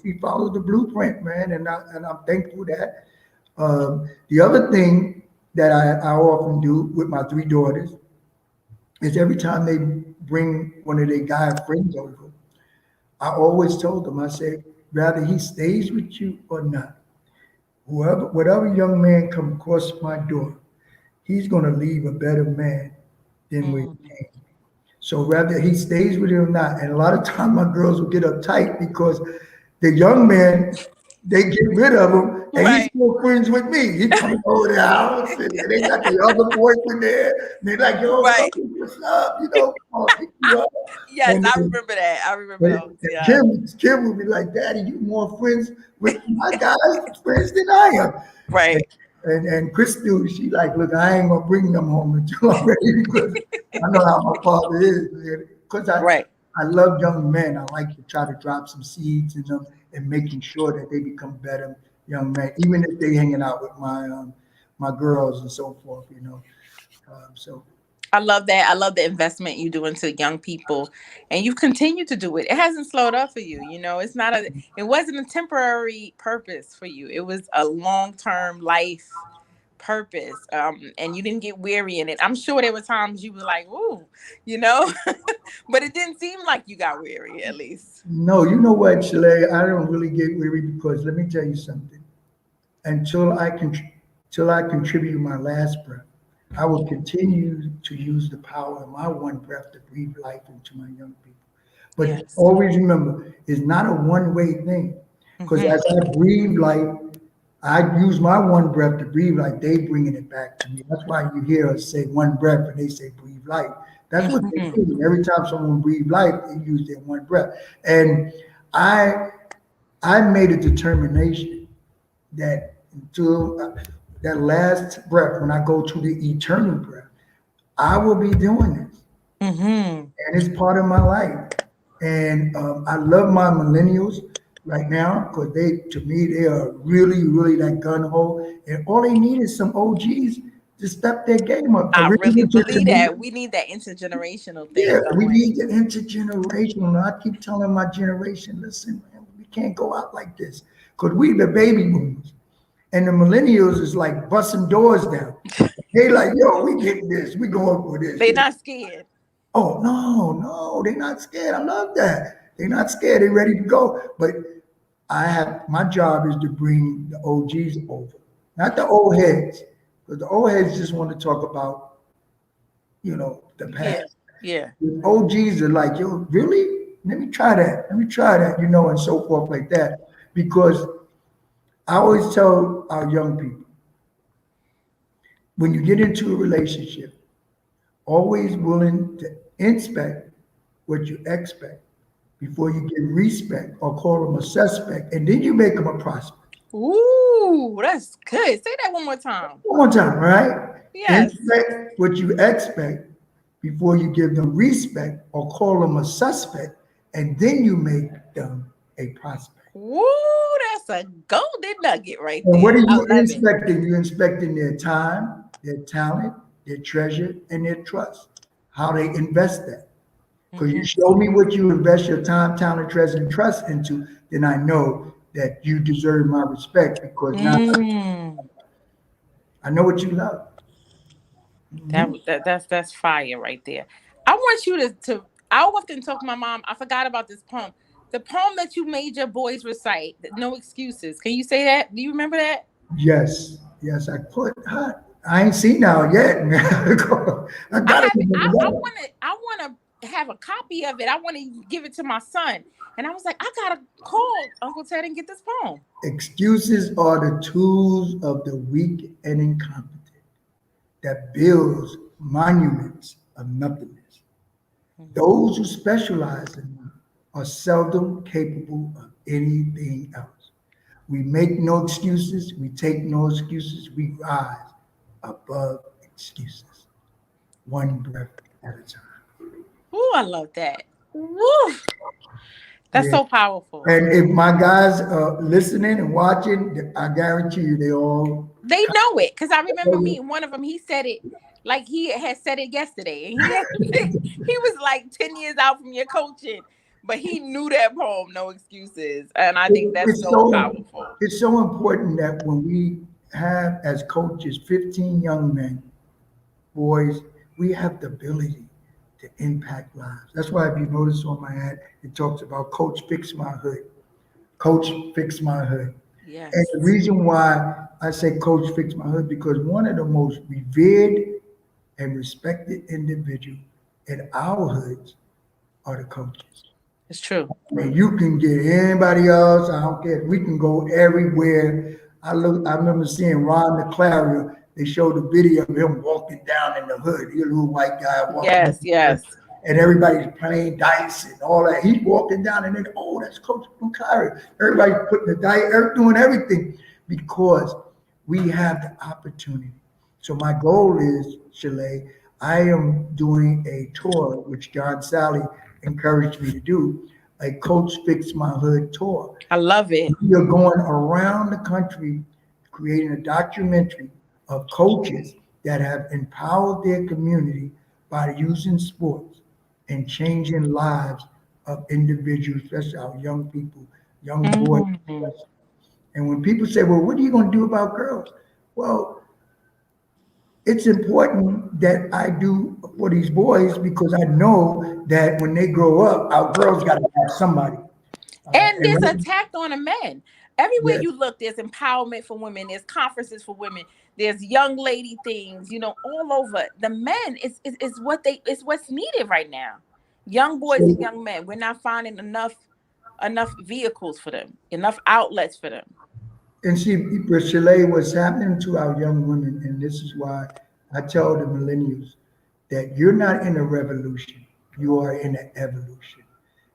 he followed the blueprint, man, and I'm thankful that. The other thing that I often do with my three daughters is every time they bring one of their guy friends over, I always told them, I said, rather he stays with you or not, whatever young man come across my door, he's going to leave a better man than where he Mm. came. So rather he stays with you or not. And a lot of times my girls will get uptight because the young man they get rid of him, and he's Right. still friends with me. He coming over the house, and they got the other boyfriend there. And they're like, yo, Right. Coach, what's up? You know, I'll pick you up. Yes, And, I and, remember that. I remember and those. Yeah. Kim would be like, Daddy, you more friends with my guys friends than I am. And, Right. and Crystal, she like, look, I ain't gonna bring them home until I'm ready because I know how my father is. Because Right. I love young men. I like to try to drop some seeds in them and making sure that they become better young men, even if they hanging out with my girls and so forth. You know, so. I love that. I love the investment you do into young people, and you continue to do it. It hasn't slowed up for you. You know, it's not a. It wasn't a temporary purpose for you. It was a long-term life purpose. And you didn't get weary in it. I'm sure there were times you were like, "Ooh," you know, but it didn't seem like you got weary. At least. No, you know what, Chalet? I don't really get weary because let me tell you something. Until I can, till I contribute my last breath, I will continue to use the power of my one breath to breathe life into my young people. But Yes. always remember, it's not a one-way thing. Because Hmm. as I breathe life, I use my one breath to breathe life. They bringing it back to me. That's why you hear us say one breath and they say breathe life. That's what they Hmm. do. Every time someone breathe life, they use their one breath. And I I made a determination that until that last breath, when I go to the eternal breath, I will be doing this, Hmm. and it's part of my life. And I love my millennials right now because to me, they are really, really that gun ho, and all they need is some OGs to step their game up. I really believe Originally, that we need that intergenerational yeah, thing we going. need the intergenerational. I keep telling my generation, listen, man, we can't go out like this because we the baby boomers. And the millennials is like busting doors down. They like, yo, we getting this. We going for this. They're not scared. Oh, no, they're not scared. I love that. They're not scared. They're ready to go. But my job is to bring the OGs over, not the old heads. Because the old heads just want to talk about, the Yeah. past. Yeah. The OGs are like, yo, really? Let me try that. Let me try that, and so forth like that. Because I always tell our young people, when you get into a relationship, always willing to inspect what you expect before you get respect or call them a suspect, and then you make them a prospect. Ooh, that's good. Say that one more time. One more time, right? Yes. Inspect what you expect before you give them respect or call them a suspect, and then you make them a prospect. Woo, that's a golden nugget right And what there. are I you love it. inspecting? You're inspecting their time, their talent, their treasure, and their trust. How they invest that. Because you Hmm. show me what you invest your time, talent, treasure, and trust into, then I know that you deserve my respect because now Mm. I know what you love. That, Mhm. that's fire right there. I want you to I often talk to my mom. I forgot about this poem. The poem that you made your boys recite, No Excuses. Can you say that? Do you remember that? Yes, I ain't seen now yet, man. I I gotta have it. remember that. I wanna have a copy of it. I want to give it to my son. And I was like, I gotta call Uncle Ted and get this poem. Excuses are the tools of the weak and incompetent that builds monuments of nothingness. Those who specialize in them are seldom capable of anything else. We make no excuses, we take no excuses, we rise above excuses, one breath at a time. Ooh, I love that. Woo, that's Yeah. so powerful. And if my guys are listening and watching, I guarantee you they all They know it because I remember meeting one of them. He said it like he had said it yesterday, and he was like 10 years out from your coaching, but he knew that poem, No Excuses, and I think that's it's so so powerful. it's so important that when we have as coaches 15 young men, boys, we have the ability to impact lives. That's why if you notice on my ad, it talks about Coach Fix My Hood. Coach Fix My Hood. And Yes. the reason why I say Coach Fix My Hood, because one of the most revered and respected individual in our hoods are the coaches. It's true. I mean, you can get anybody else. I don't care. We can go everywhere. I remember seeing Ron the They showed the video of him walking down in the hood. He a little white guy walking down Yes, the hood, yes. and everybody's playing dice and all that. He's walking down, and then that's Coach Gustus. Everybody's putting the dice, doing everything because we have the opportunity. So my goal is, Chalet, I am doing a tour, which John Sally encouraged me to do, a Coach Fix My Hood tour. I love it. We are going around the country creating a documentary of coaches that have empowered their community by using sports and changing lives of individuals, especially our young people, young boys. Mhm. And when people say, well, what are you going to do about girls? Well, it's important that I do for these boys because I know that when they grow up, our girls got to have somebody. And there's And attack on the men. Everywhere yes, you look, there's empowerment for women. There's conferences for women. There's young lady things, all over. The men is what's needed right now. Young boys and so, young men. We're not finding enough vehicles for them, enough outlets for them. and see, Chalet, what's happening to our young women, and this is why I tell the millennials that you're not in a revolution, you are in an evolution.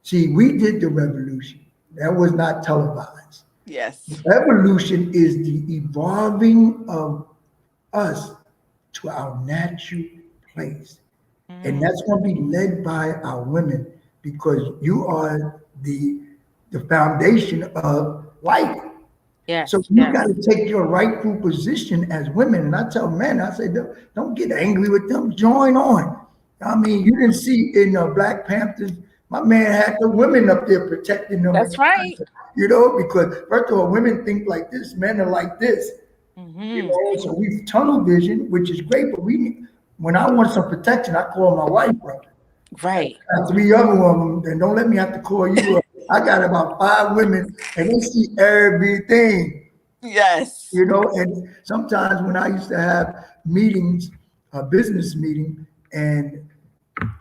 See, we did the revolution. That was not televised. Yes. Evolution is the evolving of us to our natural place. And Mm. that's going to be led by our women because you are the foundation of life. So Yes. you got Yes. to take your rightful position as women. And I tell men, I say, don't get angry with them. Join on. I mean, you didn't see in Black Panthers, my man had the women up there protecting them. That's right. Because first of all, women think like this, men are like this. Hmm. So we've tunnel vision, which is great, but when I want some protection, I call my wife, bro. Right. Got three other women, and don't let me have to call you up. I got about five women, and they see everything. Yes. And sometimes when I used to have meetings, a business meeting, and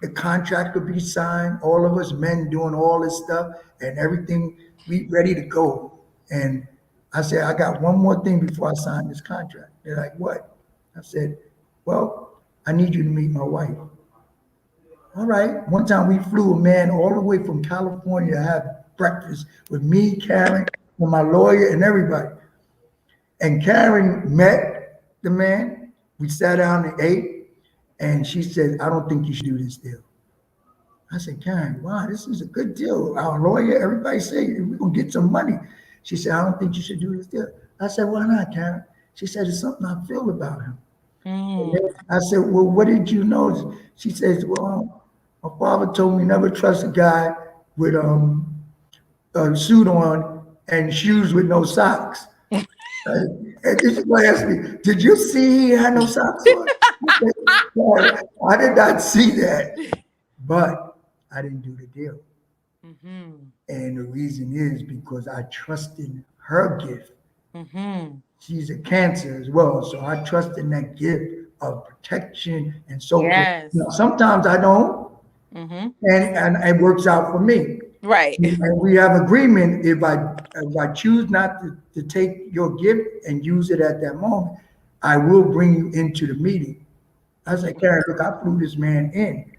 the contract would be signed, all of us men doing all this stuff and everything, we ready to go. And I said, I got one more thing before I sign this contract. They're like, what? I said, well, I need you to meet my wife. All right. One time we flew a man all the way from California to have breakfast with me, Karen, with my lawyer, and everybody. And Karen met the man. We sat down and ate, and she said, I don't think you should do this deal. I said, Karen, wow, this is a good deal. Our lawyer, everybody say we're gonna get some money. She said, I don't think you should do this deal. I said, why not, Karen? She said, it's something I feel about him. Mm. I said, well, what did you know? She says, well, my father told me never trust a guy with a suit on and shoes with no socks. And this is what asked me, did you see he had no socks on? I said, "No, I did not see that, but I didn't do the deal. Mm-hmm. And the reason is because I trusted her gift. Mm-hmm. She's a Cancer as well, so I trust in that gift of protection and so forth. Yes. Sometimes I don't, Mm-hmm. and it works out for me. Right. And we have agreement if I choose not to take your gift and use it at that moment, I will bring you into the meeting. I said, Karen, look, I flew this man in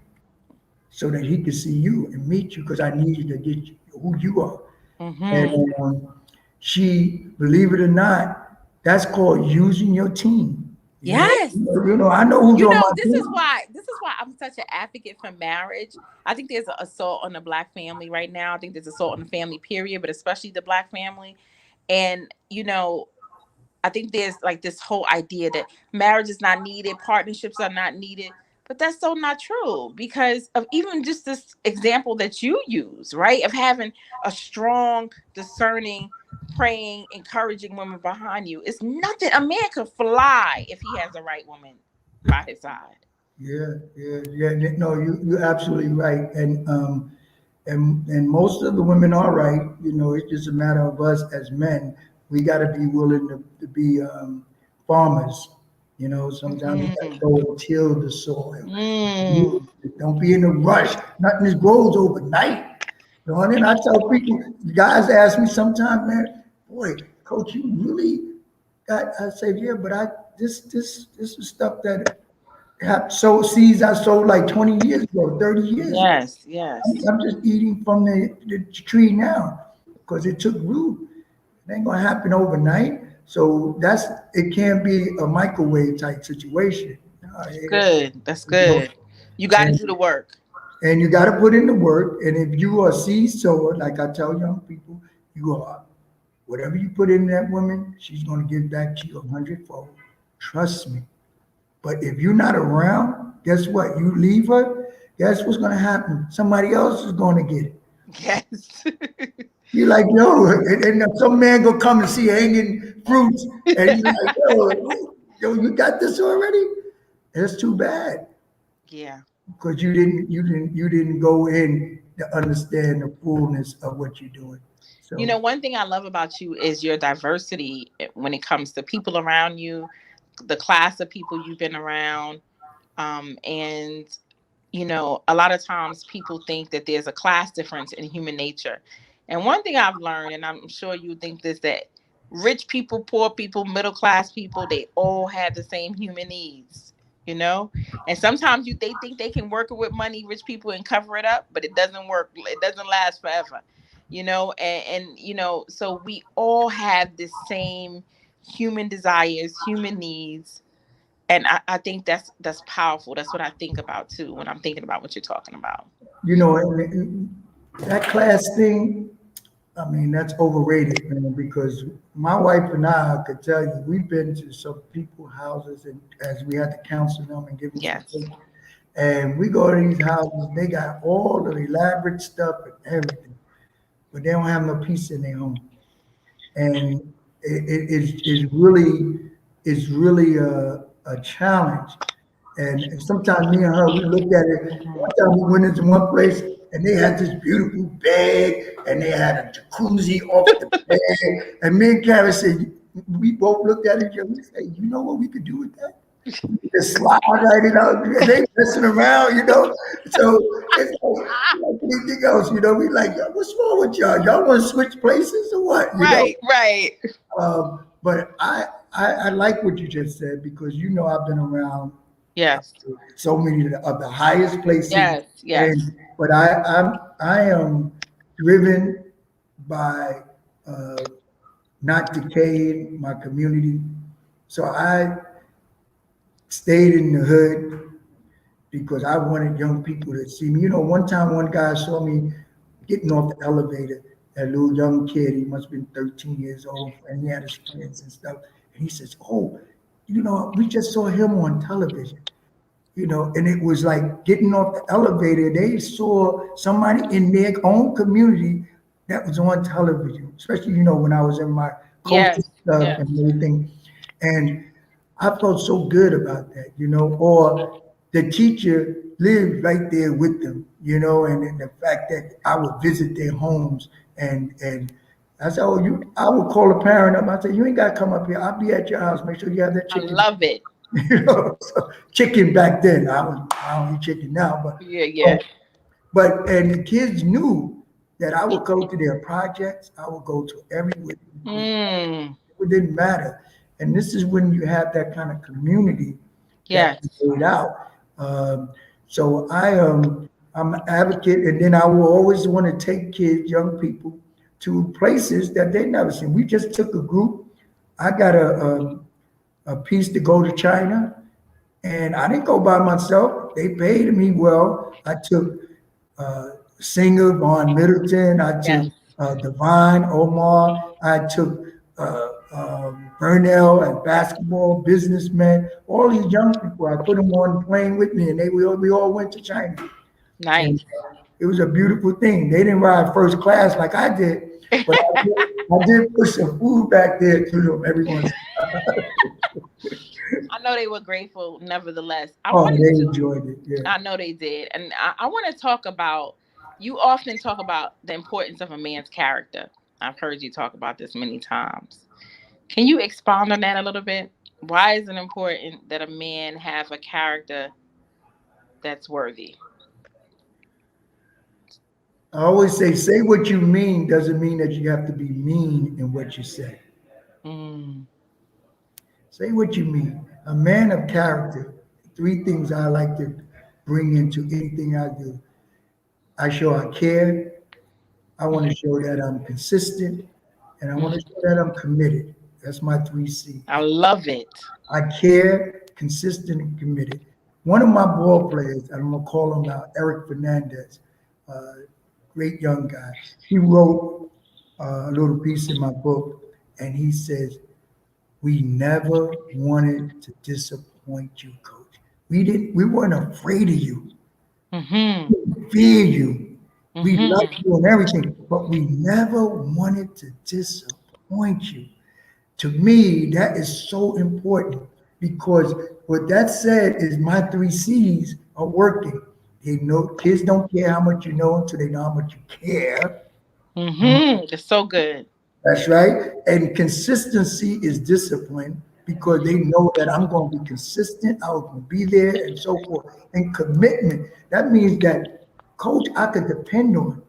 so that he could see you and meet you because I needed to get you, who you are. Mm-hmm. And she, believe it or not, that's called using your team. Yes. I know who's on my This team. is why I'm such an advocate for marriage. I think there's an assault on the Black family right now. I think there's assault on the family period, but especially the Black family. And I think there's like this whole idea that marriage is not needed, partnerships are not needed, but that's so not true because of even just this example that you use, right? Of having a strong, discerning, praying, encouraging woman behind you. It's nothing. A man could fly if he has the right woman by his side. Yeah. No, you're absolutely right. And most of the women are right. It's just a matter of us as men. We got to be willing to be farmers. Sometimes we got to Mm-hmm. go and till the soil. Mm. Don't be in a rush. Nothing just grows overnight. You know, and I tell people, guys ask me sometimes, man, boy, coach, you really got, I say, yeah, but this is stuff that have sowed seeds I sowed like 20 years ago, 30 years ago. Yes, yes. I'm just eating from the tree now because it took root. It ain't gonna happen overnight. So it can't be a microwave type situation. Good. That's You know, good. You got to and do the work. and you got to put in the work. And if you are a seed sower, like I tell young people, you are. Whatever you put in that woman, she's going to give back to you 100-fold. Trust me. But if you're not around, guess what? You leave her, guess what's going to happen? Somebody else is going to get it. Yes. You're like, yo, and some man gonna come and see hanging fruits, and you're like, yo, you got this already? That's too bad Yeah. because you didn't go in to understand the fullness of what you're doing. You So know, one thing I love about you is your diversity when it comes to people around you, the class of people you've been around. And, you know, a lot of times people think that there's a class difference in human nature. And one thing I've learned, and I'm sure you think this, that rich people, poor people, middle class people, they all have the same human needs, you know? And sometimes they think they can work it with money, rich people, and cover it up, but it doesn't work. It doesn't last forever, you know? And you know, so we all have the same human desires, human needs, and I think that's powerful. That's what I think about too when I'm thinking about what you're talking about. and that class thing, I mean, that's overrated, man, because my wife and I could tell you, we've been to some people's houses and as we had to counsel them and give them some Yes. things. And we go to these houses, they got all the elaborate stuff and everything, but they don't have no peace in their home. And it's really a challenge. And sometimes me and her, we looked at it. Mhm. One time we went into one place and they had this beautiful bed and they had a jacuzzi off the bed. And me and Karen said, we both looked at each other and said, you know what we could do with that? Just slide right in out. And they messing around, So it's like anything else, we like, what's wrong with y'all? Y'all want to switch places or what? Right, right. But I like what you just said because I've been around Yes. so many of the highest places, Yes, yes. and but I am driven by not decaying my community. So I stayed in the hood because I wanted young people to see me. One time one guy saw me getting off the elevator, that little young kid, he must have been 13 years old, and he had his friends and stuff. And he says, oh, we just saw him on television. And it was like getting off the elevator. They saw somebody in their own community that was on television, especially, when I was in my coaching Yes, stuff yes. and everything. And I felt so good about that, or the teacher lived right there with them, and the fact that I would visit their homes and I said, oh, I would call a parent up. I said, you ain't got to come up here. I'll be at your house. Make sure you have that I chicken. love it. So chicken back then. I don't eat chicken now, Yeah, yeah. but and the kids knew that I would go to their projects. I would go to everywhere because Mm, it didn't matter. And this is when you have that kind of community that you yes. laid out. So I'm an advocate, and then I will always want to take kids, young people, to places that they never seen. We just took a group. I got a piece to go to China. And I didn't go by myself. They paid me well. I took Singer, Vaughn Middleton. I Yes. took Divine Omar. I took Burnell and basketball businessmen. All these young people. I put them on the plane with me, and we all went to China. And Nice. it was a beautiful thing. They didn't ride first class like I did, but I did put some food back there to them every once. I know they were grateful nevertheless. Oh, they enjoyed it. Yeah. I know they did. And I want to talk about, you often talk about the importance of a man's character. I've heard you talk about this many times. Can you expound on that a little bit? Why is it important that a man have a character that's worthy? I always say what you mean doesn't mean that you have to be mean in what you say. Mm. Say what you mean. A man of character. Three things I like to bring into anything I do. I show I care. I want to show that I'm consistent, and I want to show that I'm committed. That's my three C's. I love it. I care, consistent, and committed. One of my ball players, I'm gonna call him out, Eric Fernandez, great young guy. He wrote a little piece in my book, and he says, "We never wanted to disappoint you, coach. We weren't afraid of you. Mm-hmm. We didn't fear you. We loved Mm-hmm. you and everything, but we never wanted to disappoint you." To me, that is so important because what that said is my three C's are working. They know kids don't care how much you know until they know how much you care. Mm-hmm. It's so good. That's right. And consistency is discipline because they know that I'm going to be consistent, I will be there, and so forth. And commitment, that means that, coach, I could depend on.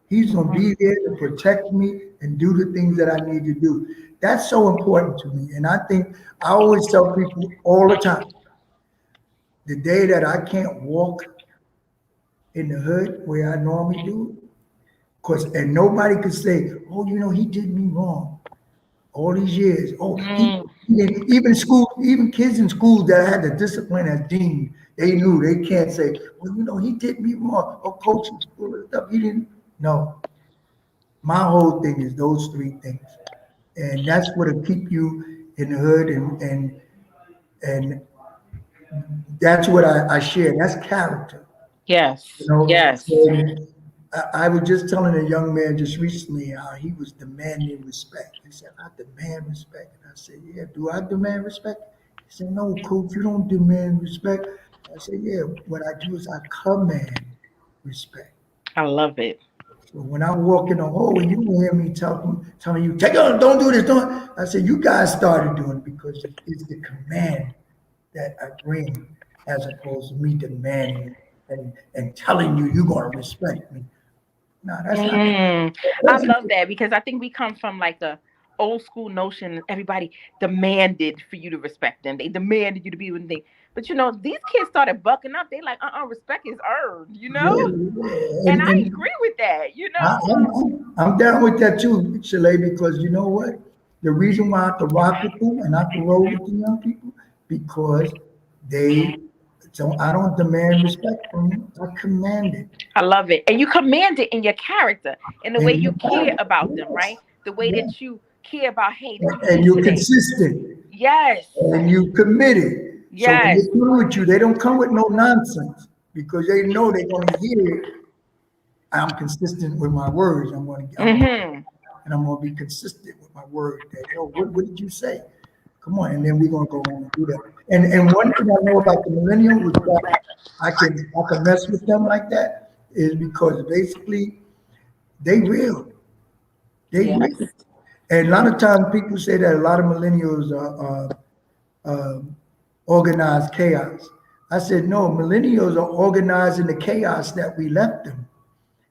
He's going to be there to protect me and do the things that I need to do. That's so important to me. And I think I always tell people all the time, the day that I can't walk in the hood where I normally do, because and nobody could say, oh, he did me wrong all these years. Oh, Mm. even school, even kids in schools that had the discipline as dean, they knew they can't say, well, he did me wrong. Oh, coach was full of stuff. He didn't. No, my whole thing is those three things, and that's what'll keep you in the hood, and that's what I share. That's character, Yes. you know. Yes. And I was just telling a young man just recently how he was demanding respect. He said, "I demand respect," and I said, "Yeah, do I demand respect?" He said, "No, coach, you don't demand respect." I said, "Yeah, what I do is I command respect." I love it. So when I walk in the hallway, you don't hear me telling you, take on, don't do this, don't. I said, you guys started doing it because it's the command that I bring as opposed to me demanding and telling you you're going to respect me. No, that's not. Mm. I That's, love that because I think we come from like a old school notion. Everybody demanded for you to respect them. They demanded you to be with them. But these kids started bucking up. They like, respect is earned, yeah, And I and agree with that, I'm down with that too, Chalet, because you know what? The reason why I could rock with them and I could roll with the young people because they. So I don't demand respect from them. I command it. I love it. And you command it in your character, in the way And you you're care right. about them, Yes. right? The way Yeah. that you care about, hey, did you And eat you're today? consistent Yes. and you committed. So when they Yes. come with you, they don't come with no nonsense because they know they're going to hear I'm consistent with my words. Mm-hmm. And I'm going to be consistent with my word. That, oh, what did you say? Come on, and then we're going to go on and do that. And one thing I know about the millennials is that I can mess with them like that is because basically they real. They real. Yes. And a lot of times people say that a lot of millennials are organized chaos. I said, no, millennials are organizing the chaos that we left them.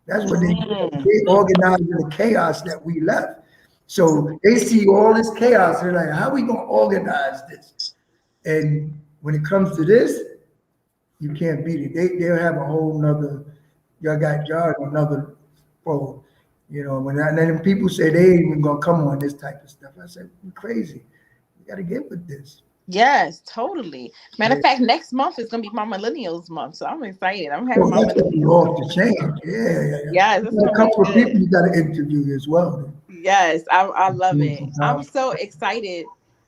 That's what they do. Mm. They organize the chaos that we left. So they see all this chaos. They're like, how are we going to organize this? And when it comes to this, you can't beat it. They'll have a whole nother, y'all another fold. And then people say they ain't even gonna come on this type of stuff. I said, you're crazy. You gotta get with this. Yes, totally. Matter of Yeah. fact, next month is gonna be my millennials month, so I'm excited. I'm having So my that's gonna be millennials. off the chain. Yeah. Yes, You it's got a gonna be couple of people good. you gotta interview as well. Yes, I love Do it. some I'm time. so excited.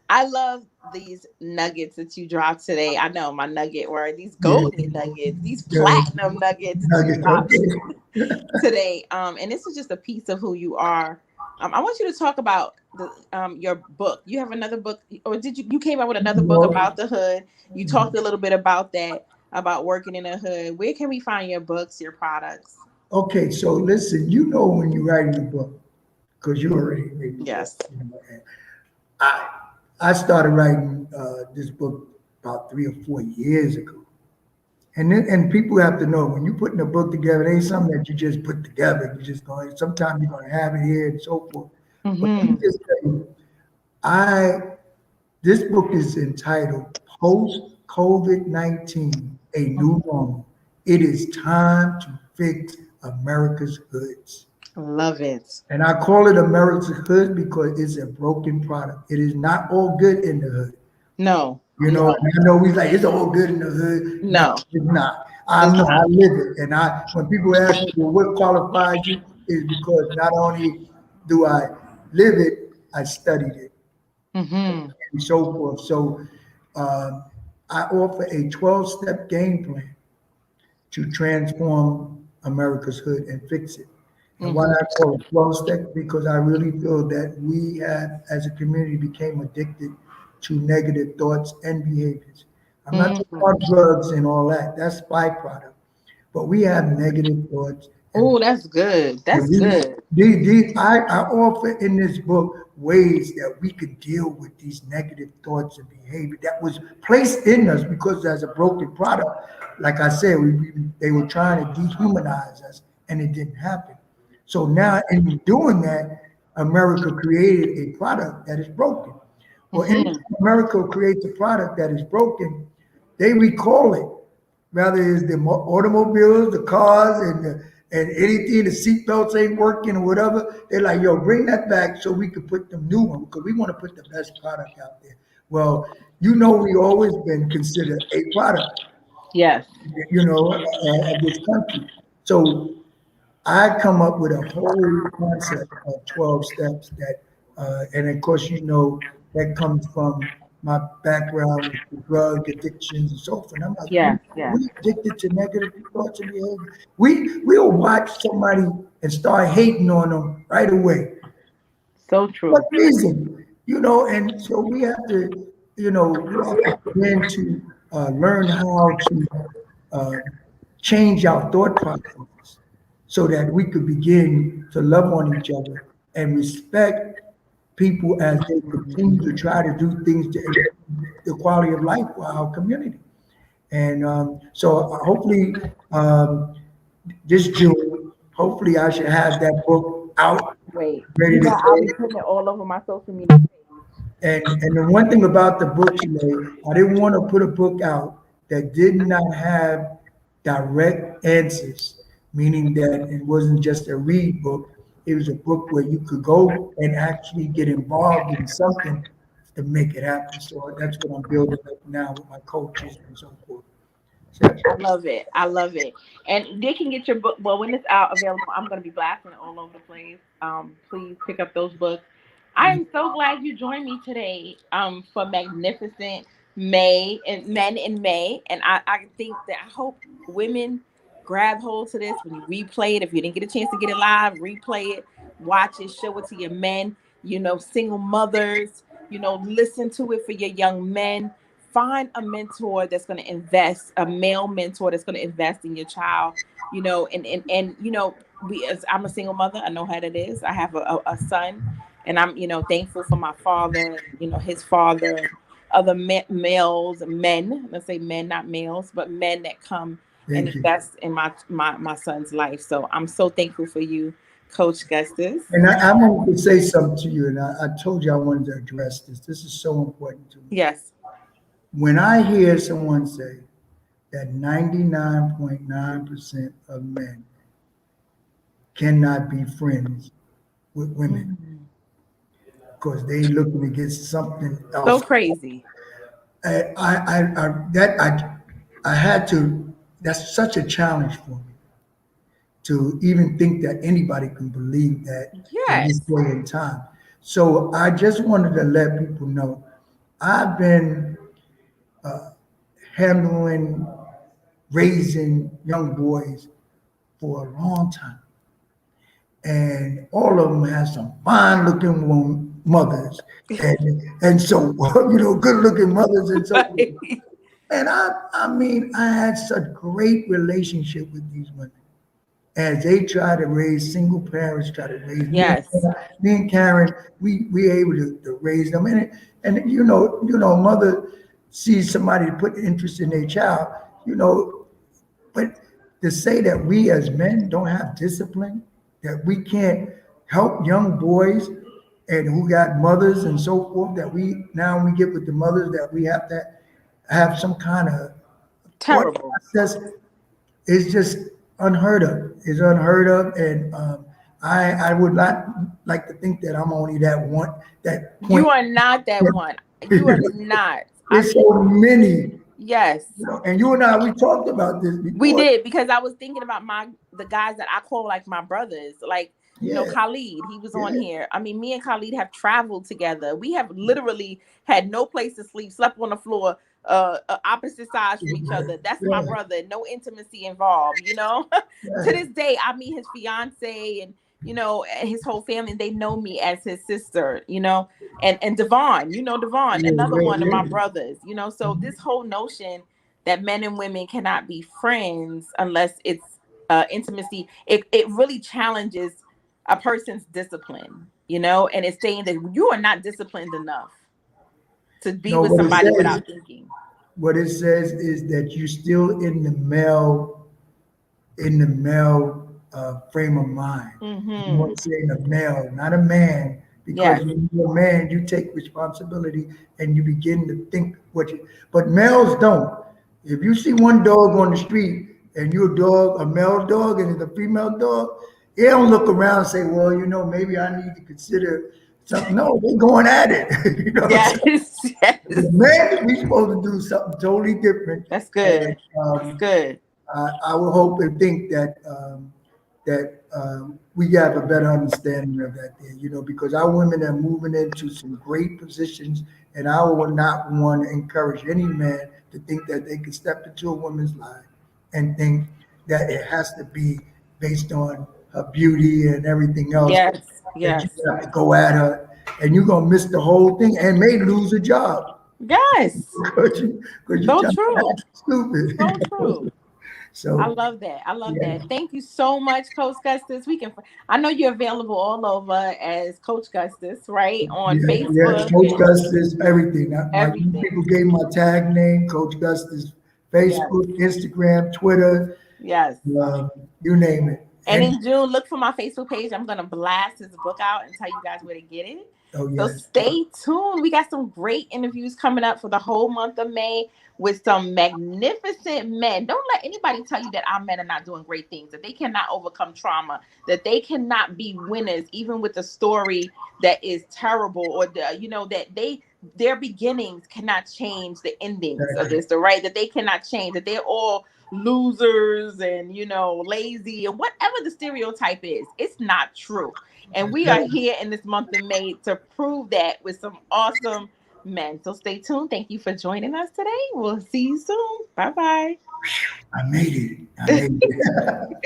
I love these nuggets that you dropped today. I know my nugget were these Yeah, golden nuggets, these good. platinum nuggets that you Nuggets, dropped okay. today. And this is just a piece of who you are. I want you to talk about the your book. You have another book, or did you came out with another book about the hood? You talked a little bit about that, about working in the hood. Where can we find your books, your products? Okay, so listen, when you're writing a book, because you already read the book. Yes. And I I started writing this book about 3 or 4 years ago. And people have to know when you're putting a book together, it ain't something that you just put together. You just going. Sometimes you're going to have it here and so forth. But let me Mm-hmm. just tell you, I this book is entitled Post COVID-19: A New Normal. It is time to fix America's hoods. Love it. And I call it America's hood because it's a broken product. It is not all good in the hood. No, You know, no, and I know we like it's all good in the hood. No, no. it's not. I It's know I not. live it, and when people ask me, well, what qualifies you, is because not only do I live it, I studied it Mm-hmm. and so forth. So um, I offer a 12-step game plan to transform America's hood and fix it. And why Mm-hmm. I call it 12 steps, because I really feel that we have, as a community, became addicted to negative thoughts and behaviors. I'm not talking Mm-hmm. about drugs and all that. That's byproduct. But we have negative thoughts and Oh, that's good. and That's good. I offer in this book ways that we could deal with these negative thoughts and behavior that was placed in us because as a broken product, like I said, they were trying to dehumanize us and it didn't happen. So now in doing that, America created a product that is broken. Well, Mm-hmm. anytime America creates a product that is broken, they recall it. Rather it's the automobiles, the cars, and anything, the seatbelts ain't working or whatever. They're like, yo, bring that back so we can put them new ones because we want to put the best product out there. Well, we always been considered a product, Yes. of this country. So I come up with a whole concept of 12 steps and of course, that comes from my background with drug addictions and so forth. And I'm like, Yes. Yes. we addicted to negative thoughts and behavior. We'll watch somebody and start hating on them right away. So What true. reason? And so we have to begin to learn how to uh, change our thought processes so that we could begin to love on each other and respect people as they continue to try to do things to improve the quality of life for our community. And so hopefully this June, hopefully I should have that book out, Wait. ready You to know, I'll be go. putting it all over my social media page. And the one thing about the book today, I didn't want to put a book out that did not have direct answers, meaning that it wasn't just a read book. It was a book where you could go and actually get involved in something to make it happen. So that's what I'm building up now with my coaches and so forth. So, I love it. I love it. And they can get your book. Well, when it's out available, I'm going to be blasting it all over the place. Please pick up those books. I am so glad you joined me today. For Magnificent May and Men in May, and I think that I hope women grab hold to this when you replay it. If you didn't get a chance to get it live, replay it, watch it, show it to your men. Single mothers. Listen to it for your young men. Find a mentor that's going to invest, a male mentor that's going to invest in your child. I'm a single mother. I know how that is. I have a son, and I'm thankful for my father, his father, and other males, men. Let's say men, not males, but men that come and thank you. invest in my son's life. So I'm so thankful for you, Coach Gustus. And I wanted to say something to you, and I told you I wanted to address this. This is so important to me. Yes. When I hear someone say that 99.9% of men cannot be friends with women Mm. because they looking to get something So else, crazy. I had to. That's such a challenge for me to even think that anybody can believe that in this Yes. day and time. So I just wanted to let people know I've been handling raising young boys for a long time. And all of them have some fine looking mothers. And so, good looking mothers and so forth. Right. And I mean, I had such great relationship with these women as they try to raise single parents, try to raise Yes. me and Karen, we able to raise them. And mother sees somebody to put interest in their child, But to say that we as men don't have discipline, that we can't help young boys and who got mothers and so forth, that we get with the mothers that we have to have some kind of thought Terrible. process is just unheard of. It's unheard of, and I would not like to think that I'm only that one that point. You are not that one. You are not. There's so many, yes. and you and I, we talked about this before. We did, because I was thinking about the guys that I call like my brothers, like, you know, Khalid, he was on here. I mean, me and Khalid have traveled together. We have literally had no place to sleep, slept on the floor, opposite sides from each other. That's my brother. No intimacy involved, you know. To this day, I meet his fiance and, you know, his whole family, and they know me as his sister, you know, and Devon, you know, Devon, another one of my brothers, you know. So this whole notion that men and women cannot be friends unless it's intimacy, it really challenges a person's discipline, you know, and it's saying that you are not disciplined enough to be with somebody without thinking. What it says is that you're still in the male frame of mind. You want to say a male, not a man, because when you're a man, you take responsibility and you begin to think but males don't. If you see one dog on the street and you're a male dog, and it's a female dog, they don't look around and say, well, you know, maybe I need to consider something. No, they're going at it. You know, yes. Man, we're supposed to do something totally different. That's good. And, that's good. I would hope and think that we have a better understanding of that there, you know, because our women are moving into some great positions, and I would not want to encourage any man to think that they can step into a woman's life and think that it has to be based on her beauty and everything else. Yes. You have to go at her, and you're gonna miss the whole thing, and may lose a job. Yes. Because so true. Stupid. So true. So I love that. I love that. Thank you so much, Coach Gustus. I know you're available all over as Coach Gustus, right? On Facebook. Yeah, Coach Gustus, everything. People gave my tag name, Coach Gustus, Facebook, Instagram, Twitter. Yes. You name it. And in June, look for my Facebook page. I'm going to blast his book out and tell you guys where to get it. Oh, yes. So stay tuned. We got some great interviews coming up for the whole month of May with some magnificent men. Don't let anybody tell you that our men are not doing great things, that they cannot overcome trauma, that they cannot be winners, even with a story that is terrible, or that their beginnings cannot change the endings of this, right? That they cannot change, that they're all losers and lazy and whatever the stereotype is. It's not true. And we are here in this month of May to prove that with some awesome men. So stay tuned. Thank you for joining us today. We'll see you soon. Bye-bye. I made it.